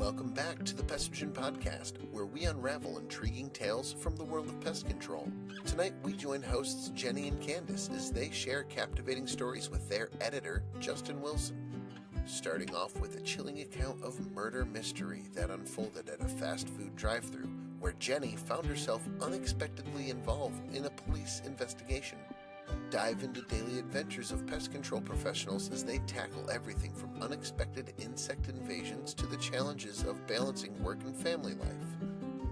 Welcome back to the Pestrogen Podcast, where we unravel intriguing tales from the world of pest control. Tonight, we join hosts Jenny and Kandyce as they share captivating stories with their editor, Justin Wilson. Starting off with a chilling account of murder mystery that unfolded at a fast food drive-thru, where Jenny found herself unexpectedly involved in a police investigation. Dive into daily adventures of pest control professionals as they tackle everything from unexpected insect invasions to the challenges of balancing work and family life.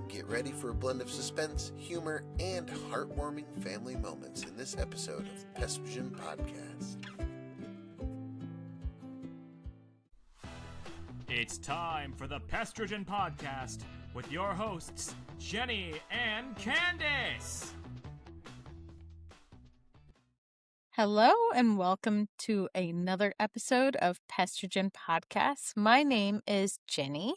Get ready for a blend of suspense, humor, and heartwarming family moments in this episode of Pestrogen Podcast. It's time for the Pestrogen Podcast with your hosts, Jenny and Kandyce. Hello and welcome to another episode of Pestrogen Podcast. My name is Jenny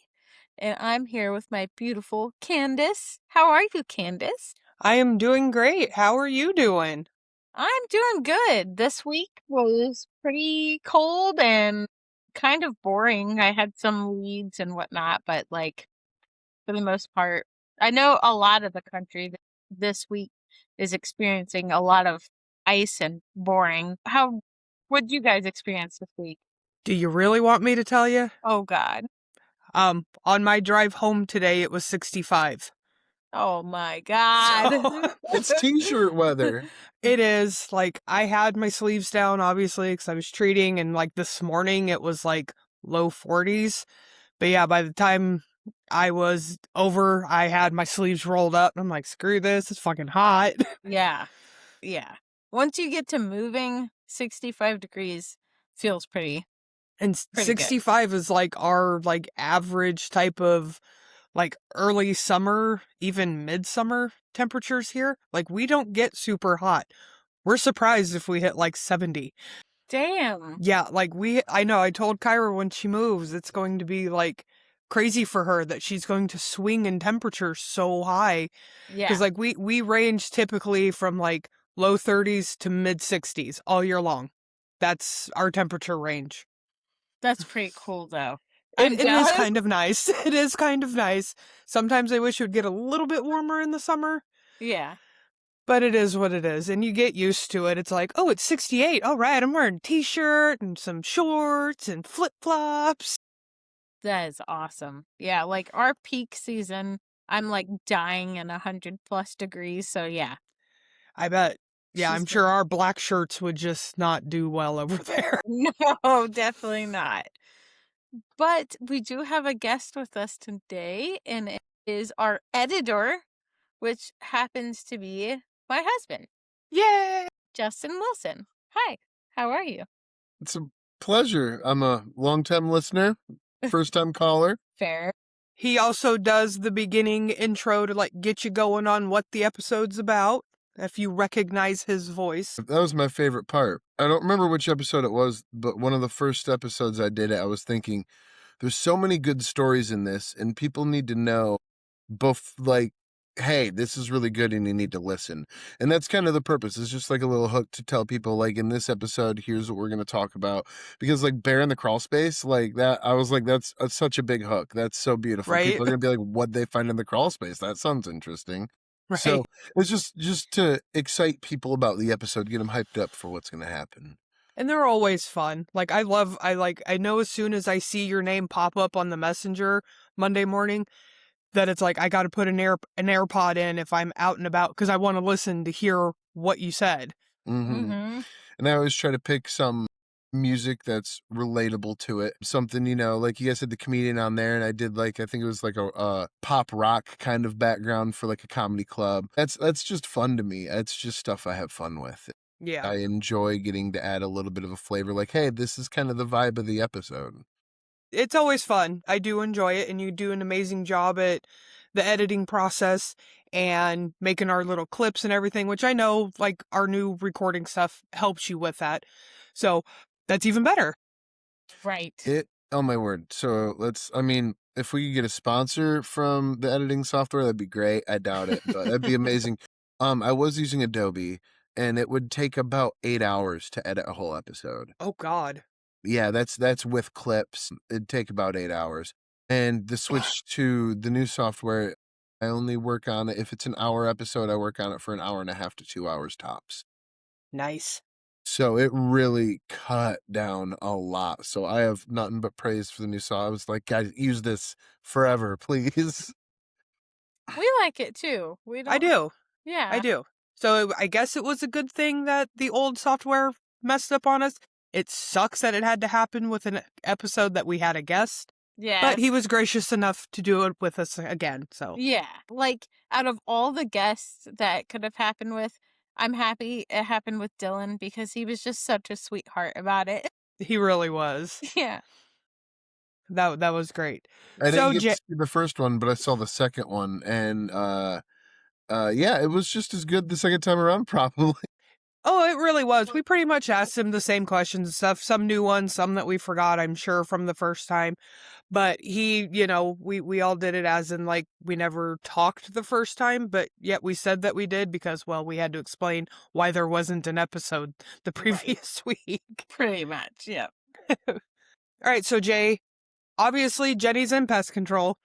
and I'm here with my beautiful Kandyce. How are you, Kandyce? I am doing great. How are you doing? I'm doing good. This week was pretty cold and kind of boring. I had some weeds and whatnot, but for the most part, I know a lot of the country this week is experiencing a lot of ice and boring. What did you guys experience this week? Do you really want me to tell you? Oh, God. On my drive home today, it was 65. Oh, my God. So, It's t-shirt weather. it is. I had my sleeves down, obviously, because I was treating, and this morning it was low 40s. But yeah, by the time I was over, I had my sleeves rolled up, and I'm like, screw this, it's fucking hot. Yeah. Once you get to moving, 65 degrees feels pretty And good. 65 is our average type of early summer, even midsummer temperatures here. We don't get super hot. We're surprised if we hit 70. Damn. Yeah, I know, I told Kyra when she moves, it's going to be crazy for her that she's going to swing in temperature so high. Yeah. Because we range typically from low 30s to mid 60s all year long. That's our temperature range. That's pretty cool, though. It is kind of nice. It is kind of nice. Sometimes I wish it would get a little bit warmer in the summer. Yeah. But it is what it is. And you get used to it. It's oh, it's 68. All right, I'm wearing a t-shirt and some shorts and flip-flops. That is awesome. Yeah, our peak season, I'm dying in 100+ degrees. So yeah. I bet. Yeah, She's I'm sure our black shirts would just not do well over there. No, definitely not. But we do have a guest with us today, and it is our editor, which happens to be my husband, Yay! Justin Wilson. Hi, how are you? It's a pleasure. I'm a long-time listener, first-time caller. Fair. He also does the beginning intro to get you going on what the episode's about, if you recognize his voice. That was my favorite part. I don't remember which episode it was, but one of the first episodes I did, I was thinking, there's so many good stories in this, and people need to know both, hey, this is really good and you need to listen. And that's kind of the purpose. It's just a little hook to tell people, in this episode, here's what we're going to talk about. Because Bear in the Crawl Space, that, I was that's such a big hook. That's so beautiful. Right? People are going to be what'd they find in the crawl space? That sounds interesting. Right. So it's just to excite people about the episode, get them hyped up for what's going to happen. And they're always fun. I know as soon as I see your name pop up on the messenger Monday morning, that it's I got to put an AirPod in if I'm out and about because I want to listen to hear what you said. Mm-hmm. Mm-hmm. And I always try to pick some music that's relatable to it. Something, you guys had the comedian on there, and I did I think it was a pop rock kind of background for a comedy club. That's just fun to me. It's just stuff I have fun with. Yeah. I enjoy getting to add a little bit of a flavor. Hey, this is kind of the vibe of the episode. It's always fun. I do enjoy it, and you do an amazing job at the editing process and making our little clips and everything, which I know, our new recording stuff helps you with that. So that's even better. Right. Oh my word. So if we could get a sponsor from the editing software, that'd be great. I doubt it, but that'd be amazing. I was using Adobe, and it would take about 8 hours to edit a whole episode. Oh, God. Yeah, that's with clips. It'd take about 8 hours. And the switch to the new software, I only work on it if it's an hour episode. I work on it for an hour and a half to 2 hours tops. Nice. So it really cut down a lot. So I have nothing but praise for the new software. I was like, guys, use this forever, please. We like it too. I do. Yeah. I do. So I guess it was a good thing that the old software messed up on us. It sucks that it had to happen with an episode that we had a guest, Yeah. but he was gracious enough to do it with us again. So Yeah. Like, out of all the guests that could have happened with, I'm happy it happened with Dylan because he was just such a sweetheart about it. he really was. Yeah. That was great. I So didn't get to see the first one, but I saw the second one, and yeah, it was just as good the second time around, probably. Oh, it really was. We pretty much asked him the same questions and stuff, some new ones, some that we forgot, I'm sure, from the first time. But he, we all did it as in, like, we never talked the first time, but yet we said that we did because, well, we had to explain why there wasn't an episode the previous week. Pretty much. Yeah. All right, so Jay, obviously Jenny's in pest control,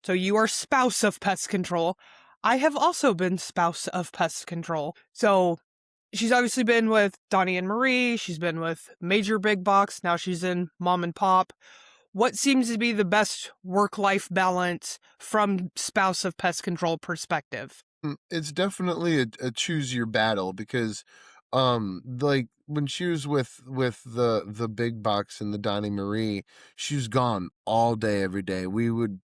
so you are spouse of pest control. I have also been spouse of pest control. So she's obviously been with Donnie and Marie. She's been with Major Big Box. Now she's in Mom and Pop. What seems to be the best work-life balance from spouse of pest control perspective? It's definitely a choose your battle because, like when she was with the big box and the Donnie Marie, she was gone all day every day.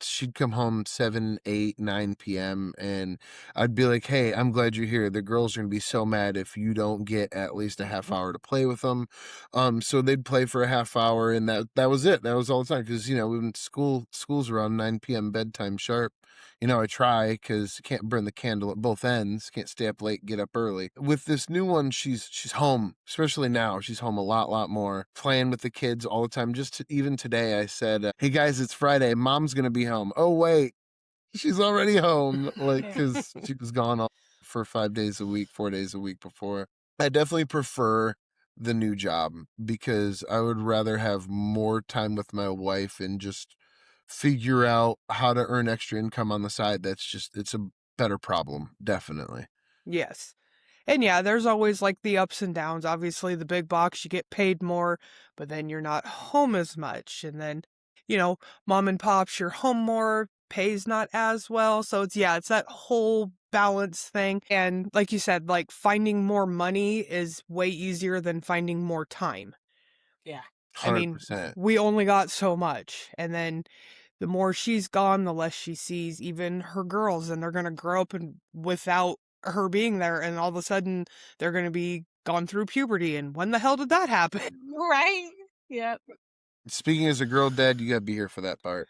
She'd come home 7, 8, 9 p.m. and I'd be like, hey, I'm glad you're here. The girls are gonna be so mad if you don't get at least a half hour to play with them. So they'd play for a half hour and that was it. That was all the time because when school's around 9 p.m. bedtime sharp. I try because can't burn the candle at both ends. Can't stay up late, get up early. With this new one, she's home, especially now. She's home a lot more, playing with the kids all the time. Even today, I said, "Hey guys, it's Friday. Mom's gonna be home." Oh wait, she's already home, because she was gone for 5 days a week, 4 days a week before. I definitely prefer the new job because I would rather have more time with my wife and just figure out how to earn extra income on the side. It's a better problem, definitely. Yes. And yeah, there's always like the ups and downs. Obviously, the big box, you get paid more, but then you're not home as much. And then, Mom and Pops, you're home more, pays not as well. So it's that whole balance thing. And like you said, like finding more money is way easier than finding more time. Yeah. 100%. I mean, we only got so much. And then the more she's gone, the less she sees even her girls, and they're going to grow up without her being there, and all of a sudden they're going to be gone through puberty, and when the hell did that happen? Right. Yep. Speaking as a girl dad, you gotta be here for that part.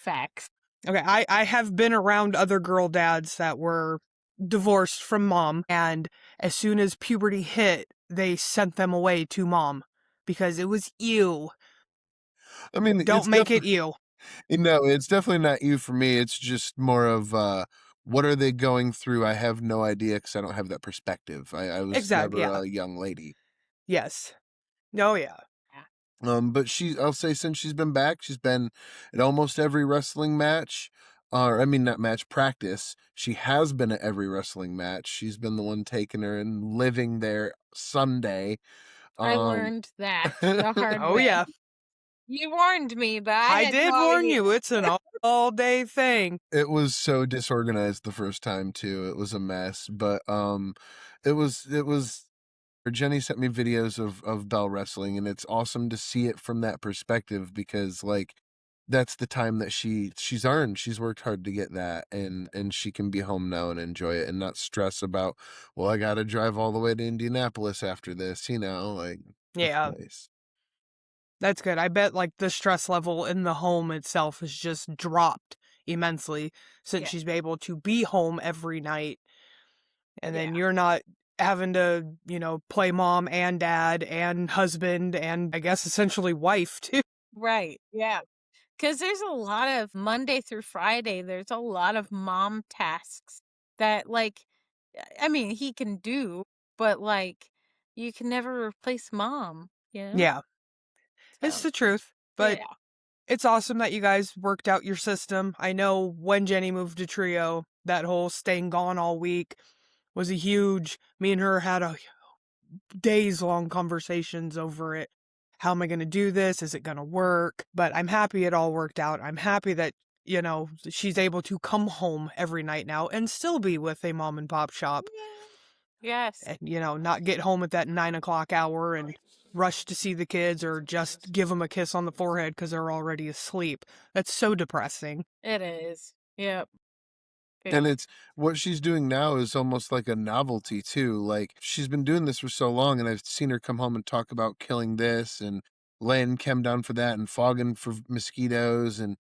Facts. Okay, I have been around other girl dads that were divorced from mom, and as soon as puberty hit, they sent them away to mom because it was ew. I mean, Don't make it ew. No, it's definitely not you for me. It's just more of what are they going through? I have no idea because I don't have that perspective. I was Exactly, never yeah. a young lady. Yes. Oh, yeah. But I'll say since she's been back, she's been at almost every wrestling match. Or I mean, not match, practice. She has been at every wrestling match. She's been the one taking her and living there Sunday. I learned that the hard Oh, way. yeah. You warned me, but I had did no warn idea. you. It's an all-day thing. It was so disorganized the first time too. It was a mess, but it was. Jenny sent me videos of Bell wrestling, and it's awesome to see it from that perspective because that's the time that she's earned. She's worked hard to get that, and she can be home now and enjoy it and not stress about, well, I got to drive all the way to Indianapolis after this. Yeah. Nice. That's good. I bet like the stress level in the home itself has just dropped immensely since she's been able to be home every night. And then you're not having to, play mom and dad and husband and I guess essentially wife too. Right. Yeah. Because there's a lot of Monday through Friday, there's a lot of mom tasks that, I mean, he can do, but you can never replace mom, Yeah. It's So, the truth. But yeah. it's awesome that you guys worked out your system. I know when Jenny moved to Trio, that whole staying gone all week was a huge, me and her had a days long conversations over it. How am I going to do this? Is it going to work? But I'm happy it all worked out. I'm happy that, she's able to come home every night now and still be with a mom and pop shop. Yes. And, not get home at that 9 o'clock hour and rush to see the kids or just give them a kiss on the forehead because they're already asleep. That's so depressing. It is. Yep. And it's what she's doing now is almost like a novelty too. Like she's been doing this for so long, and I've seen her come home and talk about killing this and laying chem down for that and fogging for mosquitoes and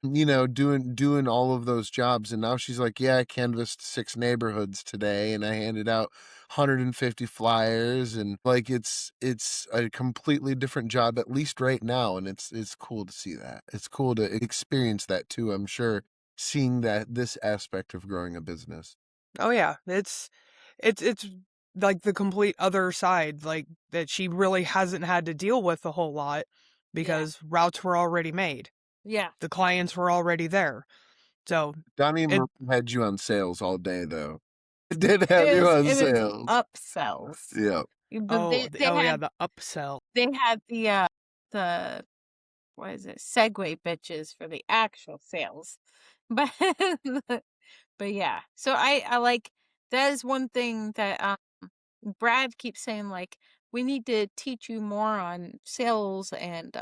doing all of those jobs. And now she's like, yeah, I canvassed 6 neighborhoods today and I handed out 150 flyers, and like it's a completely different job, at least right now. And it's cool to see that. It's cool to experience that too, I'm sure, seeing that this aspect of growing a business. Oh yeah, it's like the complete other side, like that she really hasn't had to deal with a whole lot because routes were already made. Yeah. The clients were already there. So Donnie it, had you on sales all day though. It did have you on sales. Upsells. Yeah. But they yeah, had the upsell. they had the what is it, segue bitches for the actual sales. But but yeah. So I like, that is one thing that Brad keeps saying, like, we need to teach you more on sales and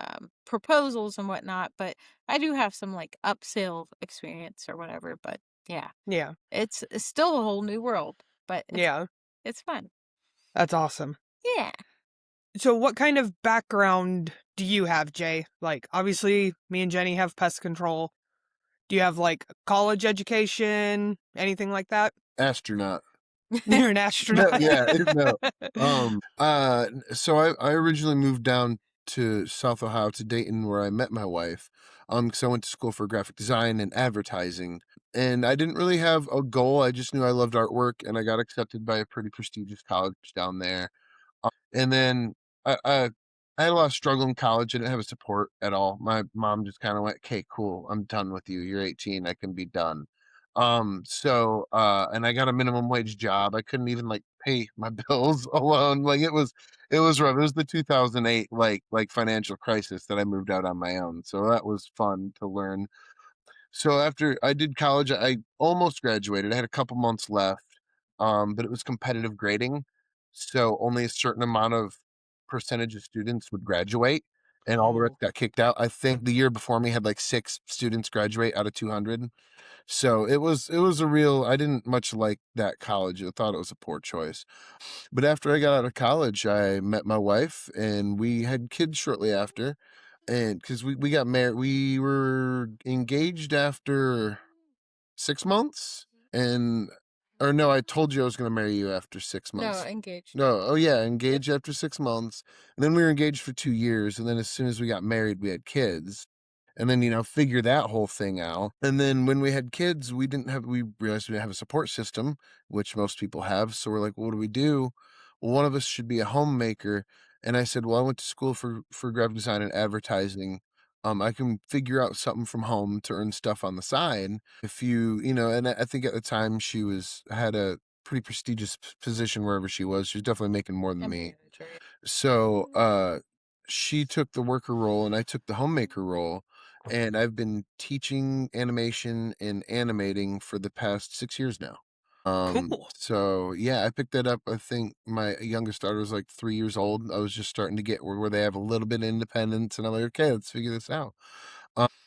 proposals and whatnot, but I do have some like upsell experience or whatever, but yeah. Yeah. It's still a whole new world, but it's fun. That's awesome. Yeah. So what kind of background do you have, Jay? Like, obviously, me and Jenny have pest control. Do you have, like, college education, anything like that? Astronaut. You're an astronaut? No. So I originally moved down to South Ohio, to Dayton, where I met my wife. Because I went to school for graphic design and advertising. And I didn't really have a goal. I just knew I loved artwork, and I got accepted by a pretty prestigious college down there. And then I had a lot of struggle in college. I didn't have a support at all. My mom just kind of went, "Okay, cool. I'm done with you. You're 18. I can be done." And I got a minimum wage job. I couldn't even like pay my bills alone. Like it was rough. It was the 2008 like financial crisis that I moved out on my own. So that was fun to learn. So after I did college, I almost graduated. I had a couple months left, but it was competitive grading, so only a certain amount of percentage of students would graduate, and all the rest got kicked out. I think the year before me had like 6 students graduate out of 200. So it was a real. I didn't much like that college. I thought it was a poor choice. But after I got out of college, I met my wife, and we had kids shortly after. And because we got married, we were engaged after 6 months, and or no, I told you I was going to marry you after 6 months. No, engaged. No, oh yeah, engaged after 6 months, and then we were engaged for 2 years, and then as soon as we got married, we had kids, and then figure that whole thing out. And then when we had kids, we realized we didn't have a support system, which most people have. So we're like, what do we do? Well, one of us should be a homemaker. And I said, well, I went to school for graphic design and advertising. I can figure out something from home to earn stuff on the side. If and I think at the time she had a pretty prestigious position wherever she was. She was definitely making more than me. So she took the worker role and I took the homemaker role. And I've been teaching animation and animating for the past 6 years now. Cool. So yeah, I picked that up. I think my youngest daughter was like 3 years old. I was just starting to get where they have a little bit of independence, and I'm like, okay, let's figure this out.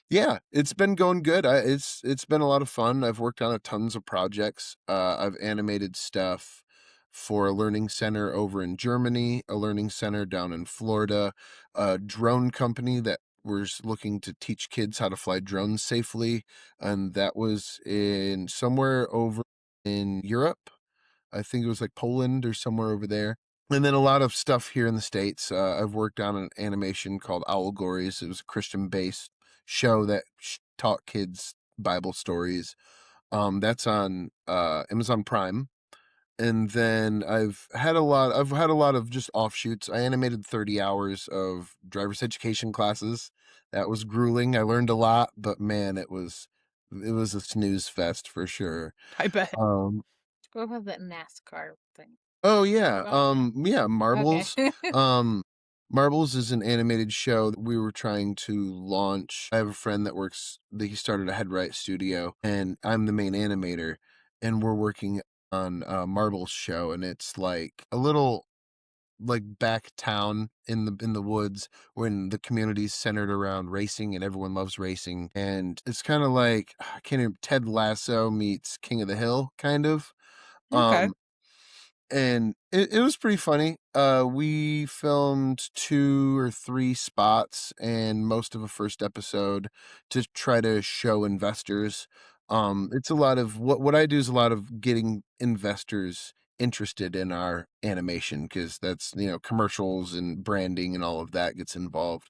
Yeah, it's been going good. It's been a lot of fun. I've worked on tons of projects. I've animated stuff for a learning center over in Germany, a learning center down in Florida, a drone company that was looking to teach kids how to fly drones safely, and that was in somewhere over in Europe. I think it was like Poland or somewhere over there. And then a lot of stuff here in the States. I've worked on an animation called Owl Glories. It was a Christian-based show that taught kids Bible stories. That's on Amazon Prime. And then I've had a lot of just offshoots. I animated 30 hours of driver's education classes. That was grueling. I learned a lot, but man, it was a snooze fest for sure. I bet. What about that NASCAR thing? Oh yeah. About Yeah, Marbles. Okay. Marbles is an animated show that we were trying to launch. I have a friend that he started a Headright studio, and I'm the main animator, and we're working on a Marbles show, and it's like a little like back town in the woods when the community's centered around racing and everyone loves racing. And it's kind of like I can't even, Ted Lasso meets King of the Hill kind of. Okay. Um and it was pretty funny. We filmed 2 or 3 spots and most of a first episode to try to show investors. It's a lot of what I do is a lot of getting investors interested in our animation because that's, commercials and branding and all of that gets involved.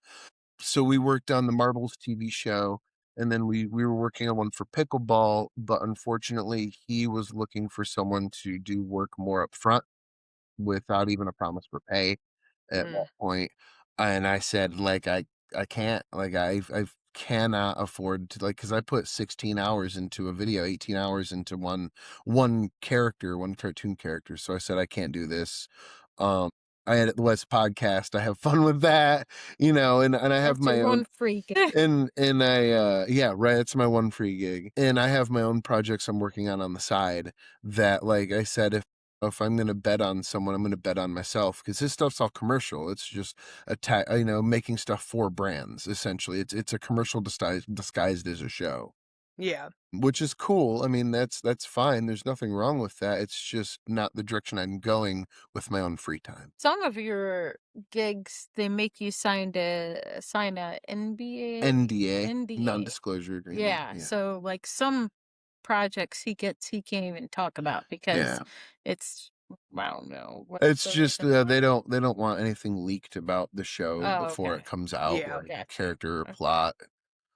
So we worked on the Marbles TV show, and then we were working on one for pickleball, but unfortunately he was looking for someone to do work more up front without even a promise for pay at that point. And I said, like, I can't, like, I cannot afford to, like, because I put 16 hours into a video, 18 hours into one character, one cartoon character. So I said, I can't do this. Um, I edit the West podcast. I have fun with that, and I have That's my your own one free gig. and I yeah, right, it's my one free gig. And I have my own projects I'm working on the side that, like I said, if I'm going to bet on someone, I'm going to bet on myself because this stuff's all commercial. It's just making stuff for brands. Essentially, it's a commercial disguised as a show, Yeah. which is cool. I mean, that's fine. There's nothing wrong with that. It's just not the direction I'm going with my own free time. Some of your gigs, they make you sign a NBA NDA, NDA. non-disclosure agreement. Yeah. So like some projects he can't even talk about because Yeah. it's I don't know. What's It's the just reason they why? don't want anything leaked about the show Oh, before okay. it comes out, Yeah. like a Gotcha. character or Okay. plot,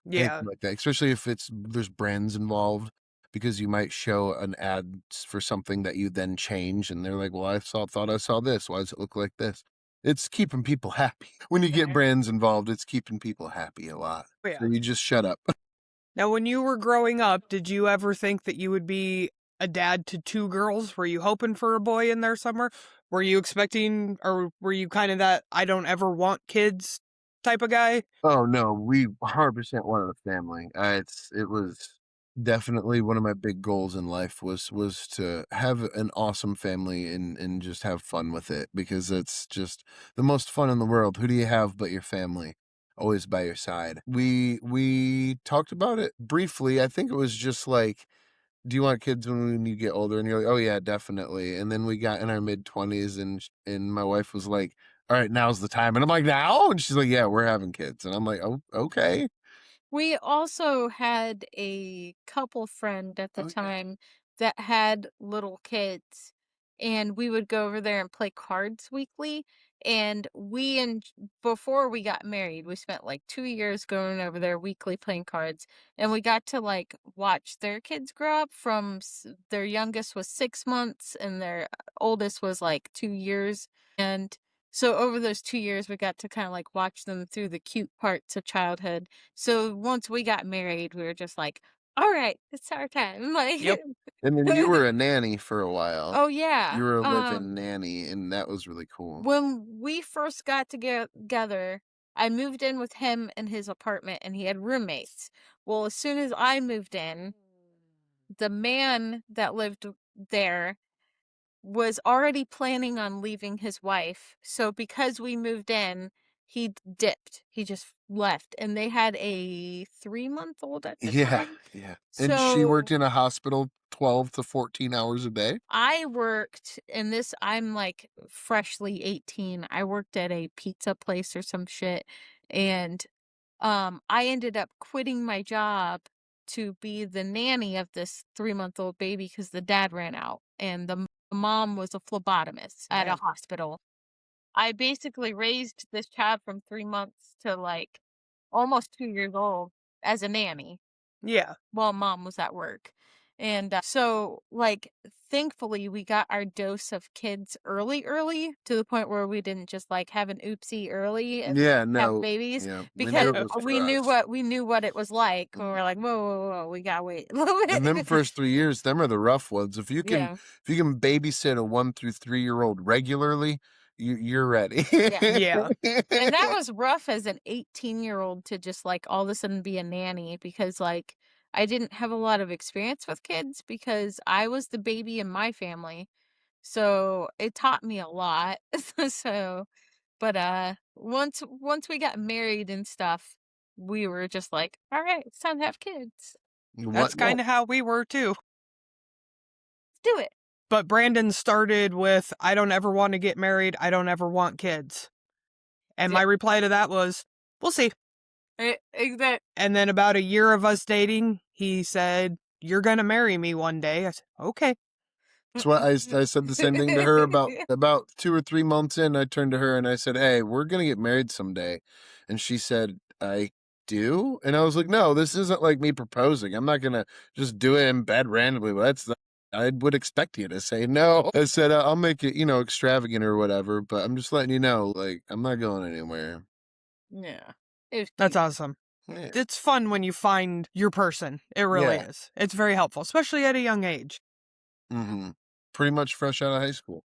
Yeah. anything like that. Especially if there's brands involved, because you might show an ad for something that you then change, and thought I saw this. Why does it look like this? It's keeping people happy. When you get Okay. brands involved, it's keeping people happy a lot. Yeah. So you just shut up. Now, when you were growing up, did you ever think that you would be a dad to 2 girls? Were you hoping for a boy in there somewhere? Were you expecting, or were you kind of that I don't ever want kids type of guy? Oh no, we 100% wanted a family. It was definitely one of my big goals in life was to have an awesome family and just have fun with it because it's just the most fun in the world. Who do you have but your family? Always by your side. We talked about it briefly. I think it was just like, do you want kids when you get older? And you're like, oh yeah, definitely. And then we got in our mid-20s, and my wife was like, all right, now's the time. And I'm like, now? And she's like, yeah, we're having kids. And I'm like, oh, okay. We also had a couple friend at the Okay. time that had little kids, and we would go over there and play cards weekly. And before we got married, we spent like 2 years going over there weekly playing cards, and we got to like watch their kids grow up from their youngest was 6 months and their oldest was like 2 years. And so over those 2 years, we got to kind of like watch them through the cute parts of childhood. So once we got married, we were just like, all right, it's our time. Like, Yep. And then you were a nanny for a while. oh yeah. You were a live-in nanny, and that was really cool. When we first got together, I moved in with him in his apartment and he had roommates. Well, as soon as I moved in, the man that lived there was already planning on leaving his wife. So because we moved in, he dipped. He just left. And they had a 3-month-old at the time. Yeah. And she worked in a hospital 12 to 14 hours a day? I worked in this, I'm like freshly 18. I worked at a pizza place or some shit. And I ended up quitting my job to be the nanny of this 3-month-old baby because the dad ran out and the mom was a phlebotomist at a hospital. I basically raised this child from 3 months to like almost 2 years old as a nanny Yeah. while mom was at work. And so, like, thankfully, we got our dose of kids early, to the point where we didn't just like have an oopsie early and have babies, Yeah, because we knew we knew what it was like. And we're like, whoa, we gotta wait a little bit. And them first 3 years, them are the rough ones. If you can babysit a 1 through 3 year old regularly, you're ready. Yeah. And that was rough as an 18-year-old to just like all of a sudden be a nanny, because like I didn't have a lot of experience with kids because I was the baby in my family. So it taught me a lot. So, but once we got married and stuff, we were just like, all right, it's time to have kids. That's kind of how we were too. Let's do it. But Brandon started with, I don't ever want to get married. I don't ever want kids. And my reply to that was, we'll see. Exactly. And then about a year of us dating, he said, you're going to marry me one day. I said, okay. That's why I said the same thing to her about 2 or 3 months in. I turned to her and I said, hey, we're going to get married someday. And she said, I do? And I was like, no, this isn't like me proposing. I'm not going to just do it in bed randomly. I would expect you to say no. I said, I'll make it, extravagant or whatever, but I'm just letting you know, like, I'm not going anywhere. Yeah. That's awesome. Yeah. It's fun when you find your person. It really is. It's very helpful, especially at a young age. Mm-hmm. Pretty much fresh out of high school.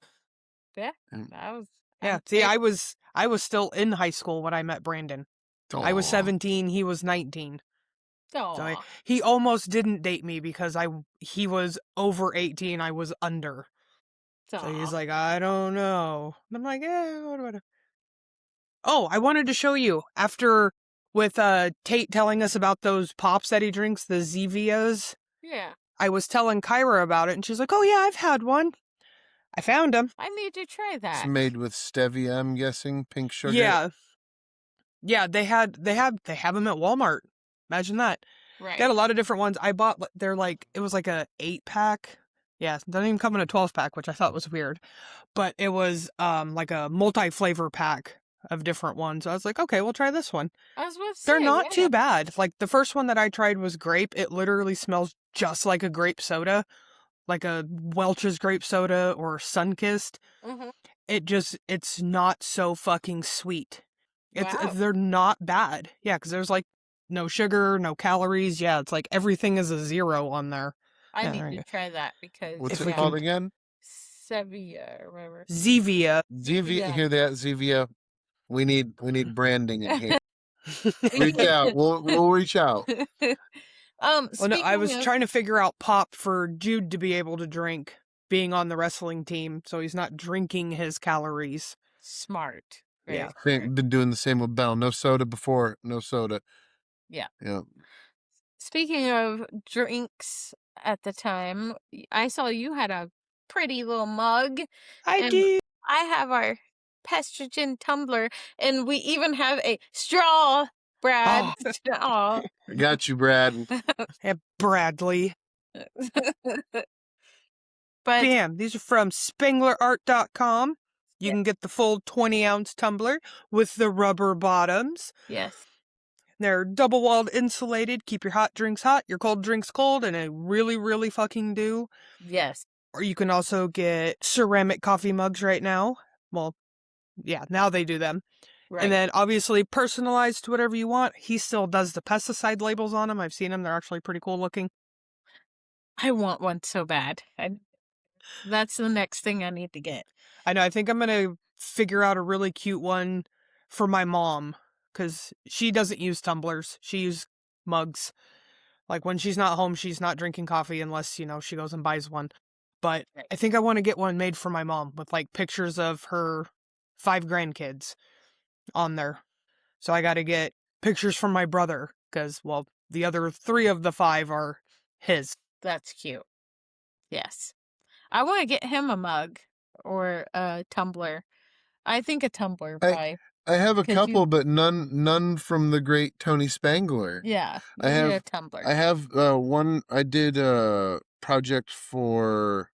Yeah. That was. Yeah. See, I was still in high school when I met Brandon. Aww. I was 17. He was 19. So he almost didn't date me because he was over 18. I was under. So he's like, I don't know. And I'm like, what? Oh, I wanted to show you with Tate telling us about those pops that he drinks, the Zevias. Yeah. I was telling Kyra about it, and she's like, oh, yeah, I've had one. I found them. I need to try that. It's made with stevia, I'm guessing, pink sugar. Yeah. Yeah, they have them at Walmart. Imagine that. Right. They had a lot of different ones. I bought, it was like a 8-pack. Yeah, it doesn't even come in a 12-pack, which I thought was weird. But it was like a multi-flavor pack of different ones. I was like, okay, we'll try this one. I was about to say, they're not too bad. Like the first one that I tried was grape. It literally smells just like a grape soda, like a Welch's grape soda or Sunkist. Mm-hmm. It's not so fucking sweet. Wow. They're not bad. Yeah, because there's like no sugar, no calories. Yeah, it's like everything is a 0 on there. I need to try that because what's it called again? Sevia or whatever. Zevia. Zevia. Hear that, Zevia? We need branding in here. Reach out. We'll reach out. Well, no, I was trying to figure out pop for Jude to be able to drink, being on the wrestling team, so he's not drinking his calories. Smart. Yeah. Been doing the same with Bell. No soda before. No soda. Yeah. Yeah. Speaking of drinks at the time, I saw you had a pretty little mug. I do. I have our Pestrogen tumbler, and we even have a straw, Brad. I got you, Brad. Yeah, Bradley. But Bam, these are from SpenglerArt.com. You can get the full 20-ounce tumbler with the rubber bottoms. Yes. They're double-walled insulated. Keep your hot drinks hot, your cold drinks cold, and they really, really fucking do. Yes. Or you can also get ceramic coffee mugs right now. Well, yeah, now they do them. Right. And then obviously personalized to whatever you want. He still does the pesticide labels on them. I've seen them. They're actually pretty cool looking. I want one so bad. That's the next thing I need to get. I know. I think I'm going to figure out a really cute one for my mom because she doesn't use tumblers. She uses mugs. Like when she's not home, she's not drinking coffee unless, she goes and buys one. But I think I want to get one made for my mom with like pictures of her 5 grandkids on there. So I got to get pictures from my brother because, well, the other 3 of the 5 are his. That's cute. Yes. I want to get him a mug or a tumbler. I think a tumbler probably. I have a couple, but none from the great Tony Spangler. Yeah, I have a tumbler. I have one. I did a project for.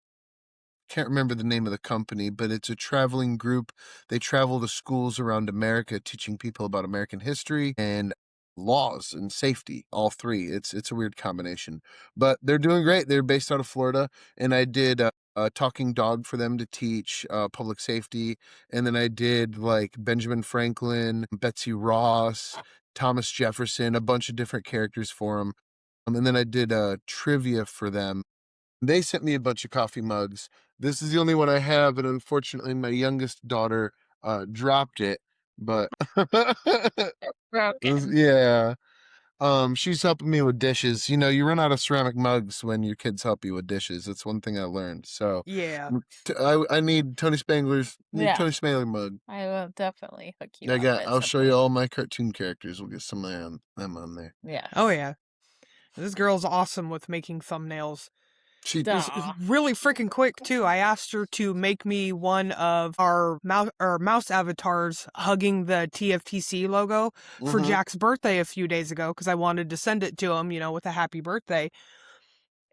Can't remember the name of the company, but it's a traveling group. They travel to schools around America, teaching people about American history. And laws and safety, all three. It's a weird combination, but they're doing great. They're based out of Florida, and I did a talking dog for them to teach public safety, and then I did like Benjamin Franklin, Betsy Ross, Thomas Jefferson, a bunch of different characters for them. And then I did trivia for them. They sent me a bunch of coffee mugs. This is the only one I have, and unfortunately my youngest daughter dropped it, but Broken. yeah. She's helping me with dishes. You know, you run out of ceramic mugs when your kids help you with dishes. That's one thing I learned. So Yeah. I need Tony Spangler's Yeah. Tony Spangler mug. I will definitely hook you I up got with I'll show you something. all my cartoon characters. We'll get some of them on there. Yeah. Oh, yeah. This girl's awesome with making thumbnails. She This is Aw. really freaking quick, too. I asked her to make me one of our mouse avatars hugging the TFTC logo for Mhm. Jack's birthday a few days ago because I wanted to send it to him, with a happy birthday.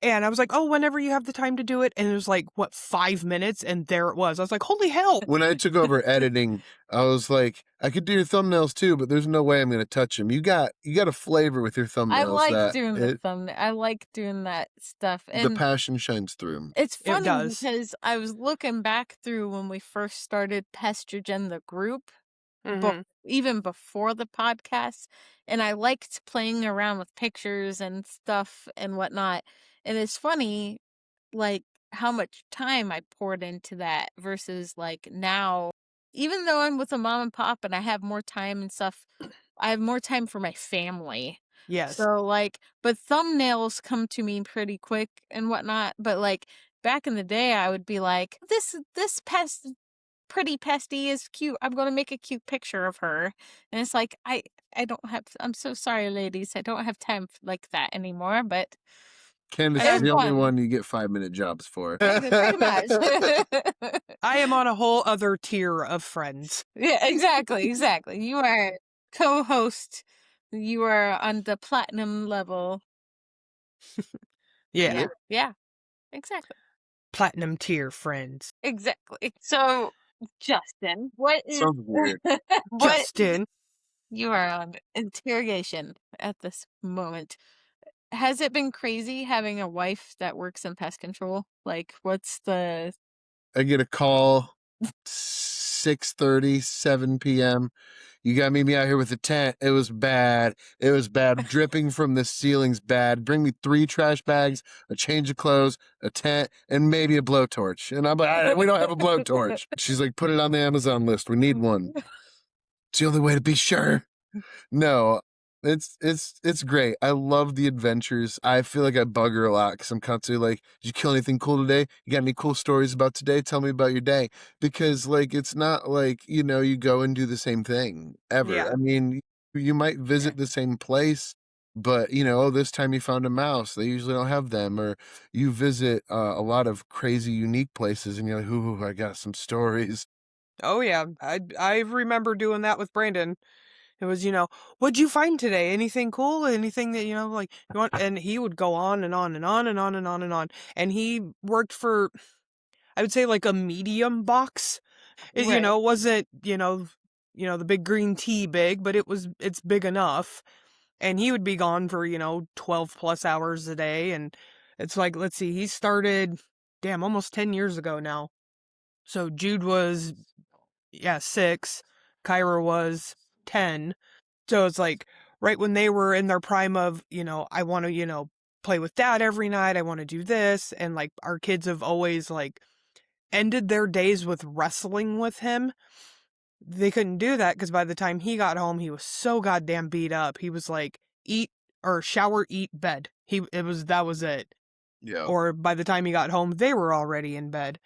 And I was like, oh, whenever you have the time to do it. And it was like, 5 minutes? And there it was. I was like, holy hell. When I took over editing, I was like, I could do your thumbnails too, but there's no way I'm gonna touch them. You got a flavor with your thumbnails. I like that doing the thumbnail. I like doing that stuff. the And passion shines through. it's It funny does. because I was looking back through when we first started Pestrogen, the group, Mhm. even before the podcast, and I liked playing around with pictures and stuff and whatnot. And it's funny, like, how much time I poured into that versus like now, even though I'm with a mom and pop and I have more time and stuff, I have more time for my family. Yes. So like, but thumbnails come to me pretty quick and whatnot. But like back in the day, I would be like, this pest, pretty pesty is cute. I'm gonna make a cute picture of her, and it's like I don't have. I'm so sorry, ladies. I don't have time like that anymore. But Candace it is was the only fun. one you get 5-minute jobs for. Pretty much. I am on a whole other tier of friends. Yeah, exactly. You are co-host. You are on the platinum level. Yeah. Yeah, exactly. Platinum tier friends. Exactly. So, Justin, what is Sounds weird. what Justin. you are on interrogation at this moment. Has it been crazy having a wife that works in pest control? Like, what's the I get a call 6:30, 7 p.m. You got to meet me out here with a tent. It was bad. It was bad. Dripping from the ceiling's bad. Bring me 3 trash bags, a change of clothes, a tent, and maybe a blowtorch. And I'm like, we don't have a blowtorch. She's like, put it on the Amazon list. We need one. It's the only way to be sure. No, it's great. I love the adventures. I feel like I bug her a lot because I'm constantly like, "Did you kill anything cool today? You got any cool stories about today? Tell me about your day." Because like it's not like you go and do the same thing ever. Yeah. I mean, you might visit the same place, but oh, this time you found a mouse. They usually don't have them, or you visit a lot of crazy, unique places, and you're like, "Ooh, I got some stories." Oh, yeah. I remember doing that with Brandon. It was, what'd you find today? Anything cool? Anything that, like, you want? And he would go on and on and on and on and on and on. And he worked for, I would say, like a medium box. It, Right. wasn't, the big green tea big, but it's big enough. And he would be gone for, 12 plus hours a day. And it's like, let's see, he started, almost 10 years ago now. So Jude was, 6. Kyra was 10. So it's like right when they were in their prime of, I want to, play with dad every night. I want to do this. And like our kids have always like ended their days with wrestling with him. They couldn't do that because by the time he got home, he was so goddamn beat up. He was like, eat or shower, eat, bed. That was it. Yeah. Or by the time he got home, they were already in bed.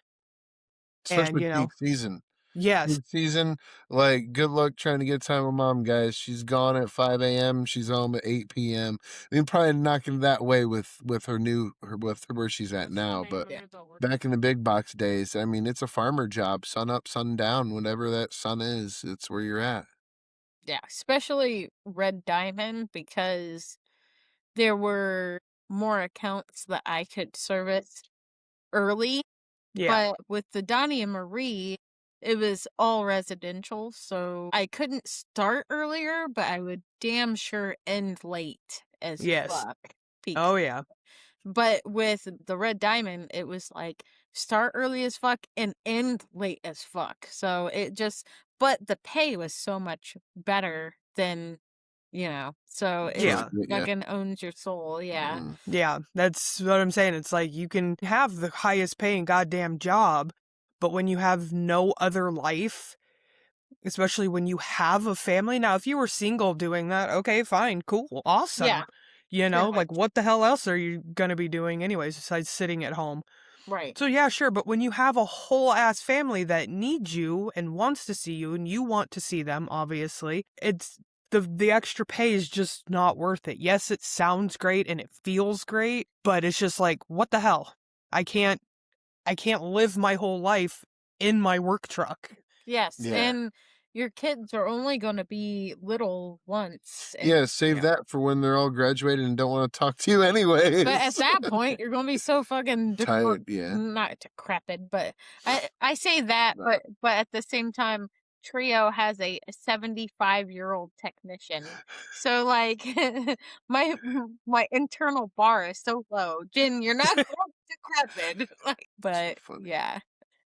Especially And, peak season. Yes. Peak season, like, good luck trying to get time with mom, guys. She's gone at 5 a.m. She's home at 8 p.m. I mean, probably not gonna that way with where she's at now, but back in the big box days, I mean, it's a farmer job. Sun up, sun down, whatever that sun is, it's where you're at. Yeah, especially Red Diamond because there were more accounts that I could service early. Yeah. But with the Donnie and Marie, it was all residential, so I couldn't start earlier, but I would damn sure end late as Yes. fuck. Oh, yeah. But with the Red Diamond, it was like start early as fuck and end late as fuck. So but the pay was so much better than, so it Yeah. fucking owns your soul. Yeah. Yeah, that's what I'm saying. It's like you can have the highest paying goddamn job, but when you have no other life, especially when you have a family. Now, if you were single doing that, okay, fine, cool, awesome. Yeah. You know, pretty like much. what the hell else are you going to be doing anyways besides sitting at home? Right. So yeah, sure, but when you have a whole ass family that needs you and wants to see you and you want to see them, obviously, it's the extra pay is just not worth it. Yes, it sounds great and it feels great, but it's just like, what the hell? I can't live my whole life in my work truck. Yes. Yeah. And your kids are only going to be little once. Yeah, save that for when they're all graduated and don't want to talk to you anyways. But at that point, you're going to be so fucking tired, yeah. not decrepit, but I say that, but at the same time, Trio has a 75-year-old technician. So like my internal bar is so low. Jen, you're not going decrepit. But yeah.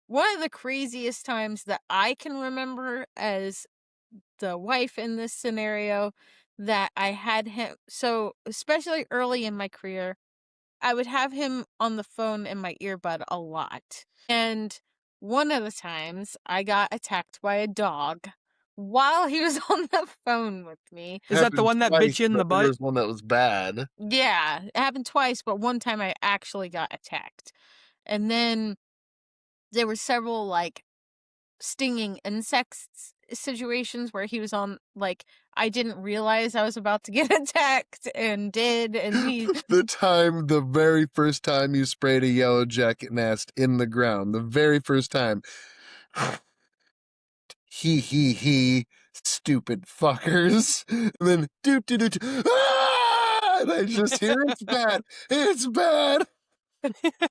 One of the craziest times that I can remember as the wife in this scenario that I had him, so especially early in my career, I would have him on the phone in my earbud a lot. And one of the times I got attacked by a dog while he was on the phone with me. Is that the one that bit you in the butt? There was one that was bad. Yeah, it happened twice, but one time I actually got attacked. And then there were several like stinging insects situations where he was on, like, I didn't realize I was about to get attacked and did, and he the very first time you sprayed a yellow jacket nest in the ground, the very first time. He, stupid fuckers. And then and I just hear it's bad.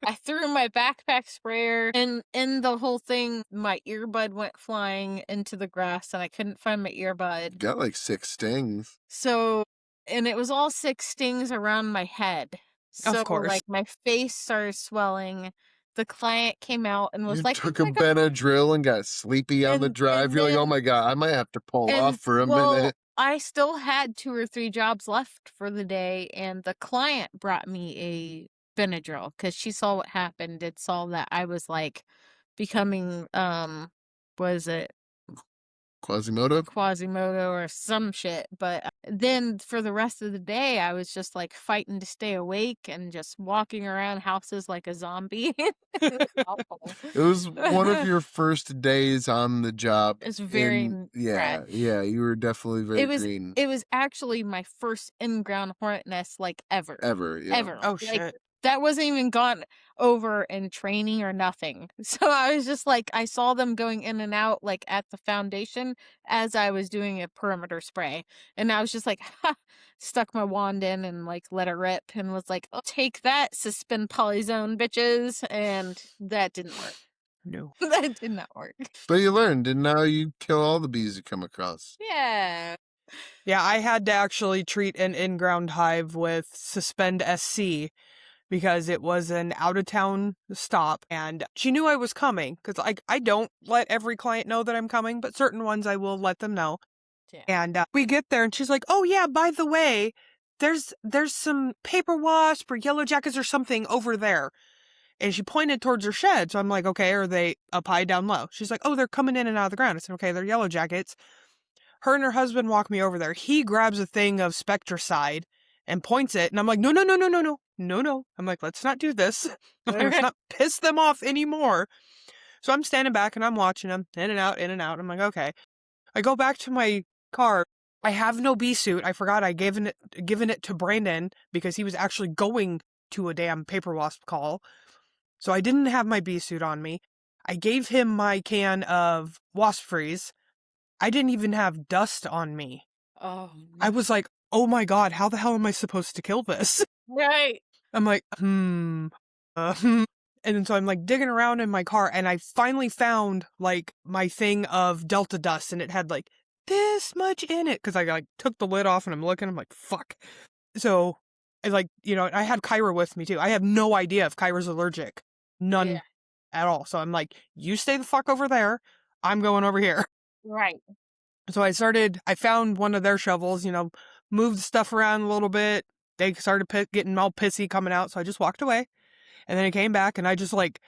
I threw my backpack sprayer, and in the whole thing, my earbud went flying into the grass, and I couldn't find my earbud. Got like 6 stings. So, and it was all 6 stings around my head. So, Of course. like, my face started swelling. The client came out and was You like, took a Benadryl and got sleepy on the drive. You're like, oh my God, I might have to pull off for a minute. I still had 2 or 3 jobs left for the day, and the client brought me a Benadryl because she saw what happened and saw that I was like becoming was it Quasimodo or some shit. But then for the rest of the day, I was just like fighting to stay awake and just walking around houses like a zombie. It was awful. It was one of your first days on the job. It's very yeah, you were definitely very green. It was actually my first in-ground hornet nest like ever. Ever. Oh, like, shit. That wasn't even gone over in training or nothing. So I was just like, I saw them going in and out like at the foundation as I was doing a perimeter spray. And I was just like, stuck my wand in and like let it rip and was like, oh, take that, suspend polyzone, bitches. And that didn't work. No. That did not work. But you learned, and now you kill all the bees you come across. Yeah. Yeah, I had to actually treat an in-ground hive with Suspend SC because it was an out-of-town stop, and she knew I was coming, because I don't let every client know that I'm coming, but certain ones I will let them know. Yeah. And we get there, and she's like, oh yeah, by the way, there's some paper wasp or yellow jackets or something over there. And she pointed towards her shed, so I'm like, okay, are they up high, down low? She's like, oh, they're coming in and out of the ground. I said, okay, they're yellow jackets. Her and her husband walk me over there. He grabs a thing of Spectracide and points it, and I'm like, no. I'm like, let's not do this. Let's not piss them off anymore. So I'm standing back and I'm watching them in and out. I'm like, okay. I go back to my car. I have no bee suit. I forgot I given it to Brandon because he was actually going to a damn paper wasp call. So I didn't have my bee suit on me. I gave him my can of wasp freeze. I didn't even have dust on me. Oh. I was like, oh my God, how the hell am I supposed to kill this? Right. I'm like, And And so I'm like digging around in my car, and I finally found like my thing of Delta dust, and it had like this much in it because I like took the lid off and I'm looking. I'm like, fuck. So I like, I had Kyra with me too. I have no idea if Kyra's allergic. None Yeah. at all. So I'm like, you stay the fuck over there. I'm going over here. Right. So I found one of their shovels, moved the stuff around a little bit. They started getting all pissy coming out. So I just walked away. And then I came back and I just like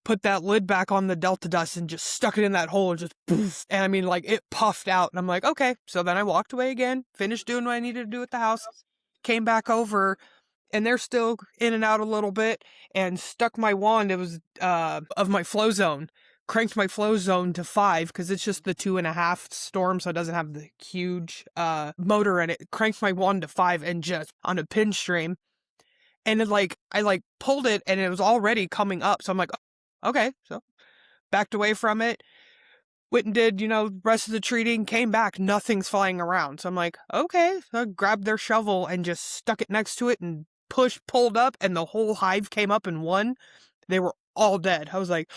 put that lid back on the Delta dust and just stuck it in that hole and just poof. And I mean, like it puffed out. And I'm like, okay. So then I walked away again, finished doing what I needed to do at the house, came back over, and they're still in and out a little bit, and stuck my wand. It was of my flow zone. Cranked my flow zone to 5 because it's just the 2.5 storm, so it doesn't have the huge motor in it. Cranked my wand to 5 and just on a pin stream. And it I pulled it and it was already coming up. So I'm like, okay. So backed away from it. Went and did, rest of the treating, came back, nothing's flying around. So I'm like, okay. So I grabbed their shovel and just stuck it next to it and pulled up, and the whole hive came up in one. They were all dead. I was like,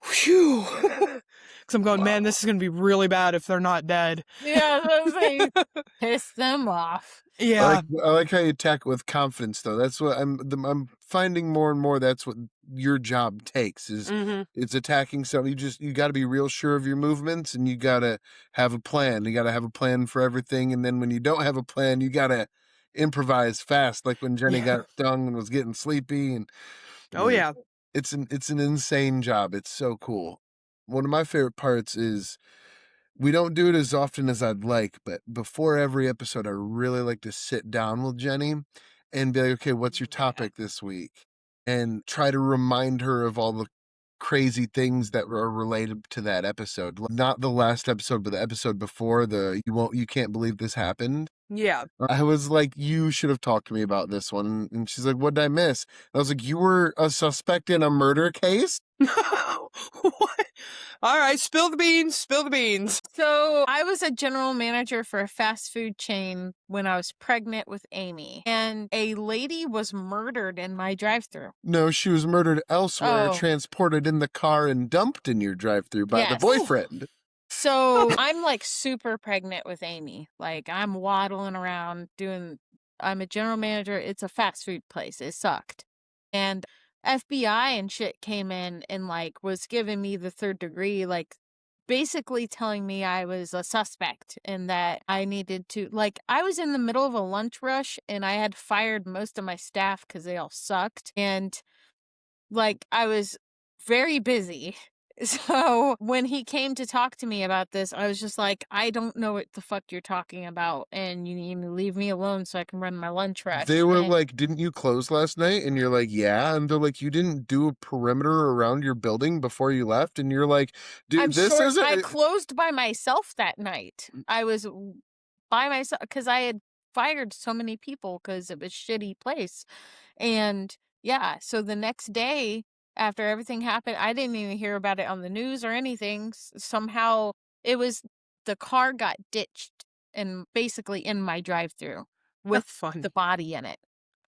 phew. Because I'm going, man, this is going to be really bad if they're not dead. Yeah, I was like, piss them off. Yeah. I like how you attack it with confidence, though. That's what I'm finding more and more. That's what your job takes is it's attacking something. You got to be real sure of your movements, and you got to have a plan. You got to have a plan for everything. And then when you don't have a plan, you got to improvise fast. Like when Jenny got stung and was getting sleepy. And oh yeah, it's an insane job. It's so cool. One of my favorite parts is we don't do it as often as I'd like, but before every episode, I really like to sit down with Jenny and be like, okay, what's your topic this week? And try to remind her of all the crazy things that are related to that episode. Not the last episode, but the episode before, you can't believe this happened. Yeah. I was like, you should have talked to me about this one. And she's like, what did I miss? And I was like, you were a suspect in a murder case? What? All right, spill the beans. So I was a general manager for a fast food chain when I was pregnant with Amy, and a lady was murdered in my drive-thru. No, she was murdered elsewhere, Oh. transported in the car and dumped in your drive-thru by the Yes. boyfriend. So I'm like super pregnant with Amy. Like I'm waddling around I'm a general manager. It's a fast food place. It sucked. And FBI and shit came in and like was giving me the 3rd degree, like basically telling me I was a suspect and that I needed to, like, I was in the middle of a lunch rush and I had fired most of my staff because they all sucked. And like I was very busy. So when he came to talk to me about this, I was just like, I don't know what the fuck you're talking about, and you need to leave me alone so I can run my lunch rush. They were like, didn't you close last night? And you're like, yeah. And they're like, you didn't do a perimeter around your building before you left? And you're like, dude, I closed by myself that night. I was by myself because I had fired so many people because it was a shitty place. And yeah, so the next day after everything happened, I didn't even hear about it on the news or anything. Somehow the car got ditched and basically in my drive-thru with the body in it.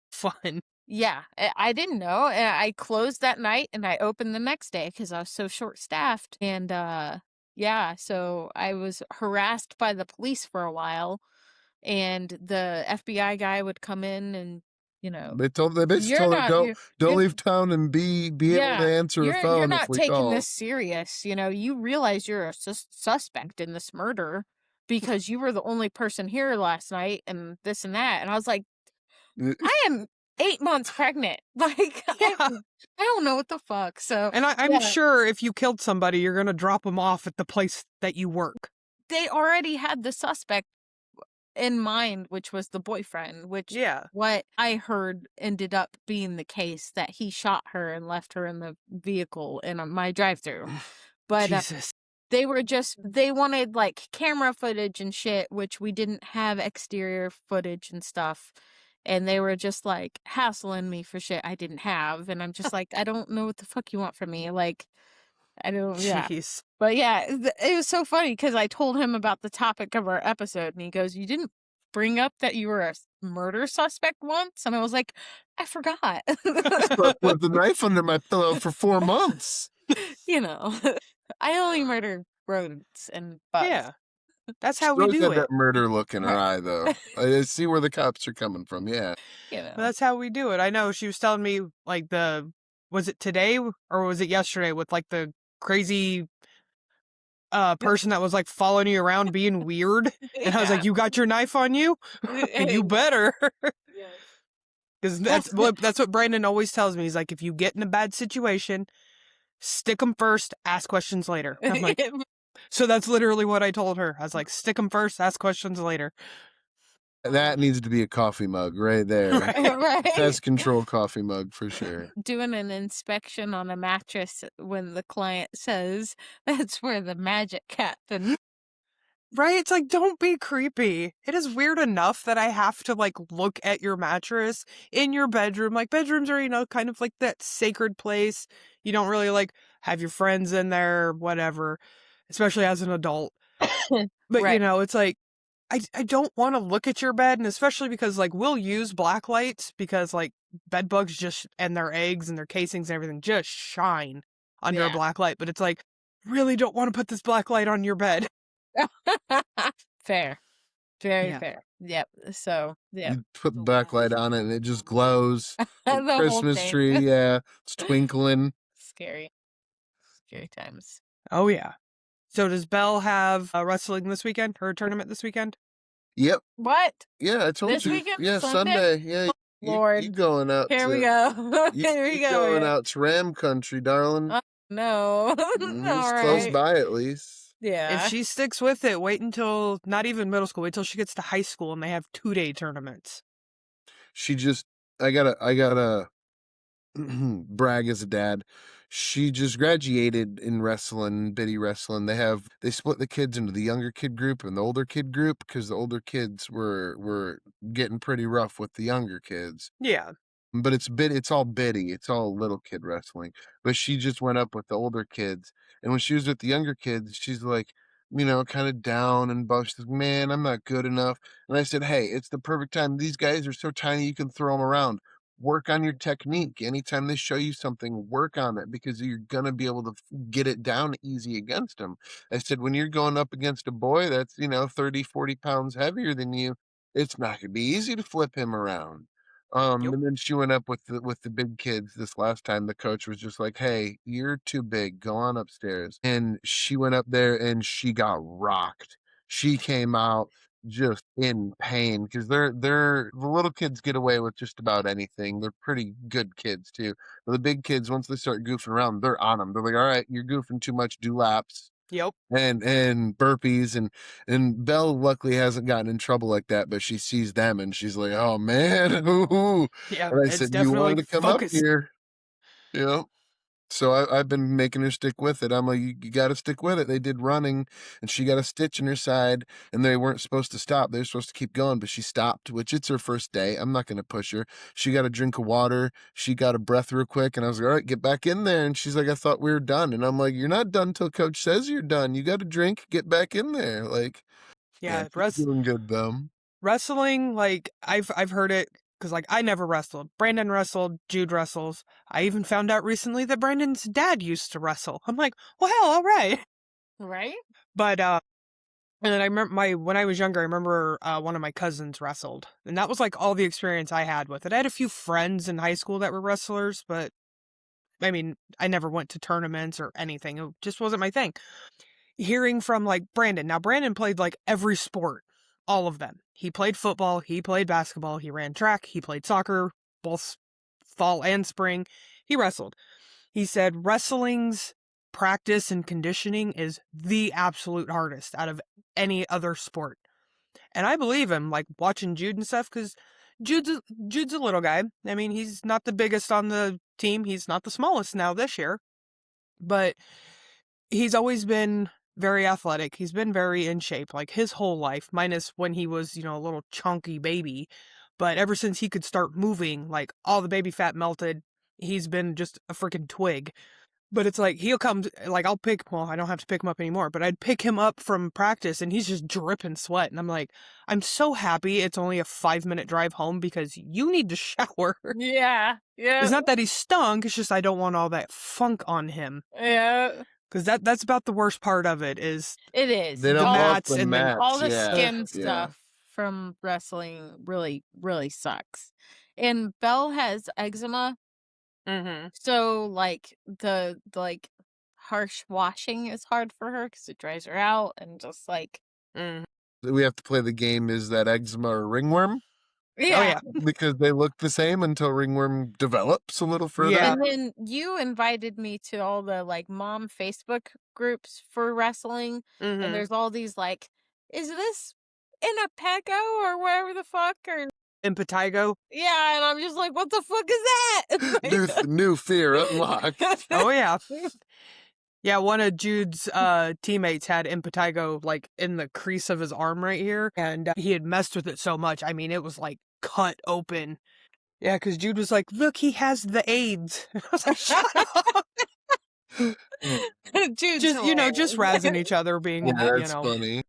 Fun. Yeah, I didn't know. And I closed that night and I opened the next day because I was so short-staffed. And yeah, so I was harassed by the police for a while, and the FBI guy would come in and they basically told her, don't leave town and be able to answer a phone. You're not if we taking call. this serious. You realize you're a suspect in this murder because you were the only person here last night and this and that. And I was like, I am 8 months pregnant. Like, I don't know what the fuck. So, and I'm sure if you killed somebody, you're going to drop them off at the place that you work. They already had the suspect in mind, which was the boyfriend, which what I heard ended up being the case, that he shot her and left her in the vehicle in my drive-thru. But they wanted like camera footage and shit, which we didn't have exterior footage and stuff. And they were just like hassling me for shit I didn't have. And I'm just like, I don't know what the fuck you want from me. Like, I don't, Jeez. But yeah, it was so funny because I told him about the topic of our episode and he goes, you didn't bring up that you were a murder suspect once? And I was like, I forgot. Slept with a knife under my pillow for 4 months. You know, I only murder rodents and bugs. Yeah. That's how She's we always do got it. that murder look in her Right. eye, though. I see where the cops are coming from. Yeah. You know. That's how we do it. I know she was telling me, like, was it today or was it yesterday with, like, the crazy person that was, like, following you around being weird? And I was like, you got your knife on you? You better. Yes. Because that's what Brandon always tells me. He's like, if you get in a bad situation, stick them first, ask questions later. I'm like, so that's literally what I told her. I was like, stick them first, ask questions later. That needs to be a coffee mug right there. Right. Pest control coffee mug for sure. Doing an inspection on a mattress when the client says that's where the magic happens. Right? It's like, don't be creepy. It is weird enough that I have to, like, look at your mattress in your bedroom. Like, bedrooms are, you know, kind of like that sacred place. You don't really, like, have your friends in there, whatever, especially as an adult. But, Right. you know, it's like, I don't want to look at your bed, and especially because, like, we'll use black lights because, like, bed bugs just, and their eggs and their casings and everything just shine under a Yeah. black light. But it's like, really don't want to put this black light on your bed. Fair. Very Yeah. fair. Yep. So, yeah. You put the backlight on it and it just glows. The whole Christmas thing. tree, yeah. It's twinkling. Scary. Scary times. Oh, yeah. So does Belle have wrestling this weekend? Her tournament this weekend? Yep. What? Yeah, I told This you. weekend? Yeah, Sunday? Sunday. Yeah. Lord. You going out Here to, we go. Here we you go. going out to Ram Country, darling. No. It's All close right. by at least. Yeah. If she sticks with it, wait until, not even middle school, wait till she gets to high school and they have 2-day tournaments. I gotta brag as a dad. She just graduated in wrestling, bitty wrestling. They split the kids into the younger kid group and the older kid group because the older kids were getting pretty rough with the younger kids. Yeah. But it's all bitty. It's all little kid wrestling. But she just went up with the older kids. And when she was with the younger kids, she's like, you know, kind of down and bummed. She's like, man, I'm not good enough. And I said, hey, it's the perfect time. These guys are so tiny, you can throw them around. Work on your technique. Anytime they show you something, work on it because you're going to be able to get it down easy against them. I said, when you're going up against a boy that's, you know, 30, 40 pounds heavier than you, it's not going to be easy to flip him around. Yep. And then she went up with the big kids this last time. The coach was just like, "Hey, you're too big. Go on upstairs." And she went up there and she got rocked. She came out just in pain because the little kids get away with just about anything. They're pretty good kids too. But the big kids, once they start goofing around, they're on them. They're like, "All right, you're goofing too much. Do laps." Yep. And burpees and Belle luckily hasn't gotten in trouble like that, but she sees them and she's like, "Oh man." Ooh. Yeah. And I It's said, "You definitely wanted like to come focus. up here." You know? So I've been making her stick with it. I'm like, you got to stick with it. They did running and she got a stitch in her side and they weren't supposed to stop. They were supposed to keep going, but she stopped, which it's her first day. I'm not going to push her. She got a drink of water. She got a breath real quick. And I was like, all right, get back in there. And she's like, I thought we were done. And I'm like, you're not done till coach says you're done. You got a drink, get back in there. Like, Yeah. she's doing good though. Wrestling, like, I've heard it because, like, I never wrestled. Brandon wrestled, Jude wrestles. I even found out recently that Brandon's dad used to wrestle. I'm like, well, all right. Right? But and then I remember when I was younger, I remember one of my cousins wrestled, and that was like all the experience I had with it. I had a few friends in high school that were wrestlers, but I mean, I never went to tournaments or anything. It just wasn't my thing. Hearing from like Brandon. Now Brandon played like every sport, all of them. He played football, he played basketball, he ran track, he played soccer, both fall and spring. He wrestled. He said wrestling's practice and conditioning is the absolute hardest out of any other sport. And I believe him, like watching Jude and stuff, because Jude's a little guy. I mean, he's not the biggest on the team. He's not the smallest now this year. But he's always been very athletic. He's been very in shape, like his whole life, minus when he was, you know, a little chunky baby. But ever since he could start moving, like all the baby fat melted, he's been just a freaking twig. But it's like, he'll come, like, I don't have to pick him up anymore, but I'd pick him up from practice and he's just dripping sweat. And I'm like, I'm so happy it's only a 5-minute drive home because you need to shower. Yeah. Yeah. It's not that he stunk, it's just I don't want all that funk on him. Yeah. Because that's about the worst part of it is It is. They don't the want mats the and then mats. all the yeah. skin Yeah. stuff from wrestling really, really sucks. And Belle has eczema, mm-hmm. so like the harsh washing is hard for her because it dries her out and just like We have to play the game, is that eczema or ringworm? yeah. Oh yeah. Because they look the same until ringworm develops a little further. Yeah. And then you invited me to all the like mom Facebook groups for wrestling, Mm-hmm. and there's all these like, is this in a Pego or whatever the fuck or Impetigo. yeah, and I'm just like, what the fuck is that? New fear unlocked. Oh yeah. Yeah, one of Jude's teammates had impetigo like in the crease of his arm right here, and he had messed with it so much. I mean, it was like cut open. Yeah, because Jude was like, "Look, he has the AIDS." I was like, "Shut up!" Dude's Just hilarious. razzing each other, being That's funny.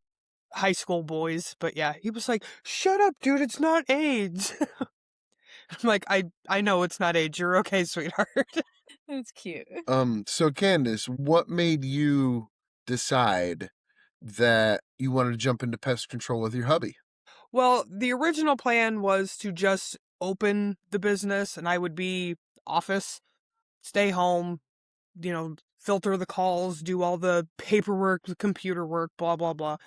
high school boys. But yeah, he was like, "Shut up, dude! It's not AIDS." I'm like, I know it's not AIDS. You're okay, sweetheart. It's cute. So Kandyce, what made you decide that you wanted to jump into pest control with your hubby? Well, the original plan was to just open the business and I would be office, stay home, filter the calls, do all the paperwork, the computer work, blah, blah, blah.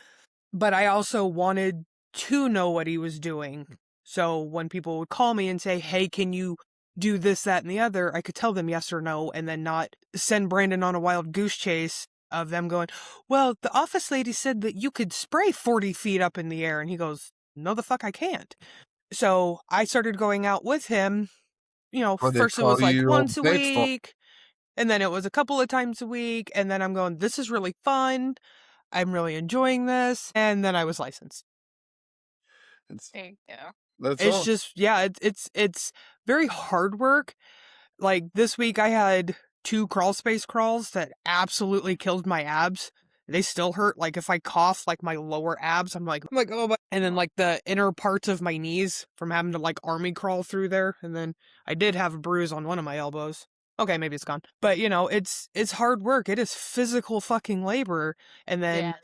But I also wanted to know what he was doing. So when people would call me and say, hey, can you do this, that, and the other, I could tell them yes or no and then not send Brandon on a wild goose chase of them going, well, the office lady said that you could spray 40 feet up in the air. And he goes, no, the fuck I can't. So I started going out with him. First it was like once a week, and then it was a couple of times a week, and then I'm going, this is really fun. I'm really enjoying this. And then I was licensed. There you go. That's It's all. just, yeah, it's very hard work. Like this week I had 2 crawl space crawls that absolutely killed my abs. They still hurt. Like if I cough, like my lower abs, I'm like, oh my. And then like the inner parts of my knees from having to like army crawl through there. And then I did have a bruise on one of my elbows. Okay, maybe it's gone. But it's hard work. It is physical fucking labor. And then Yes.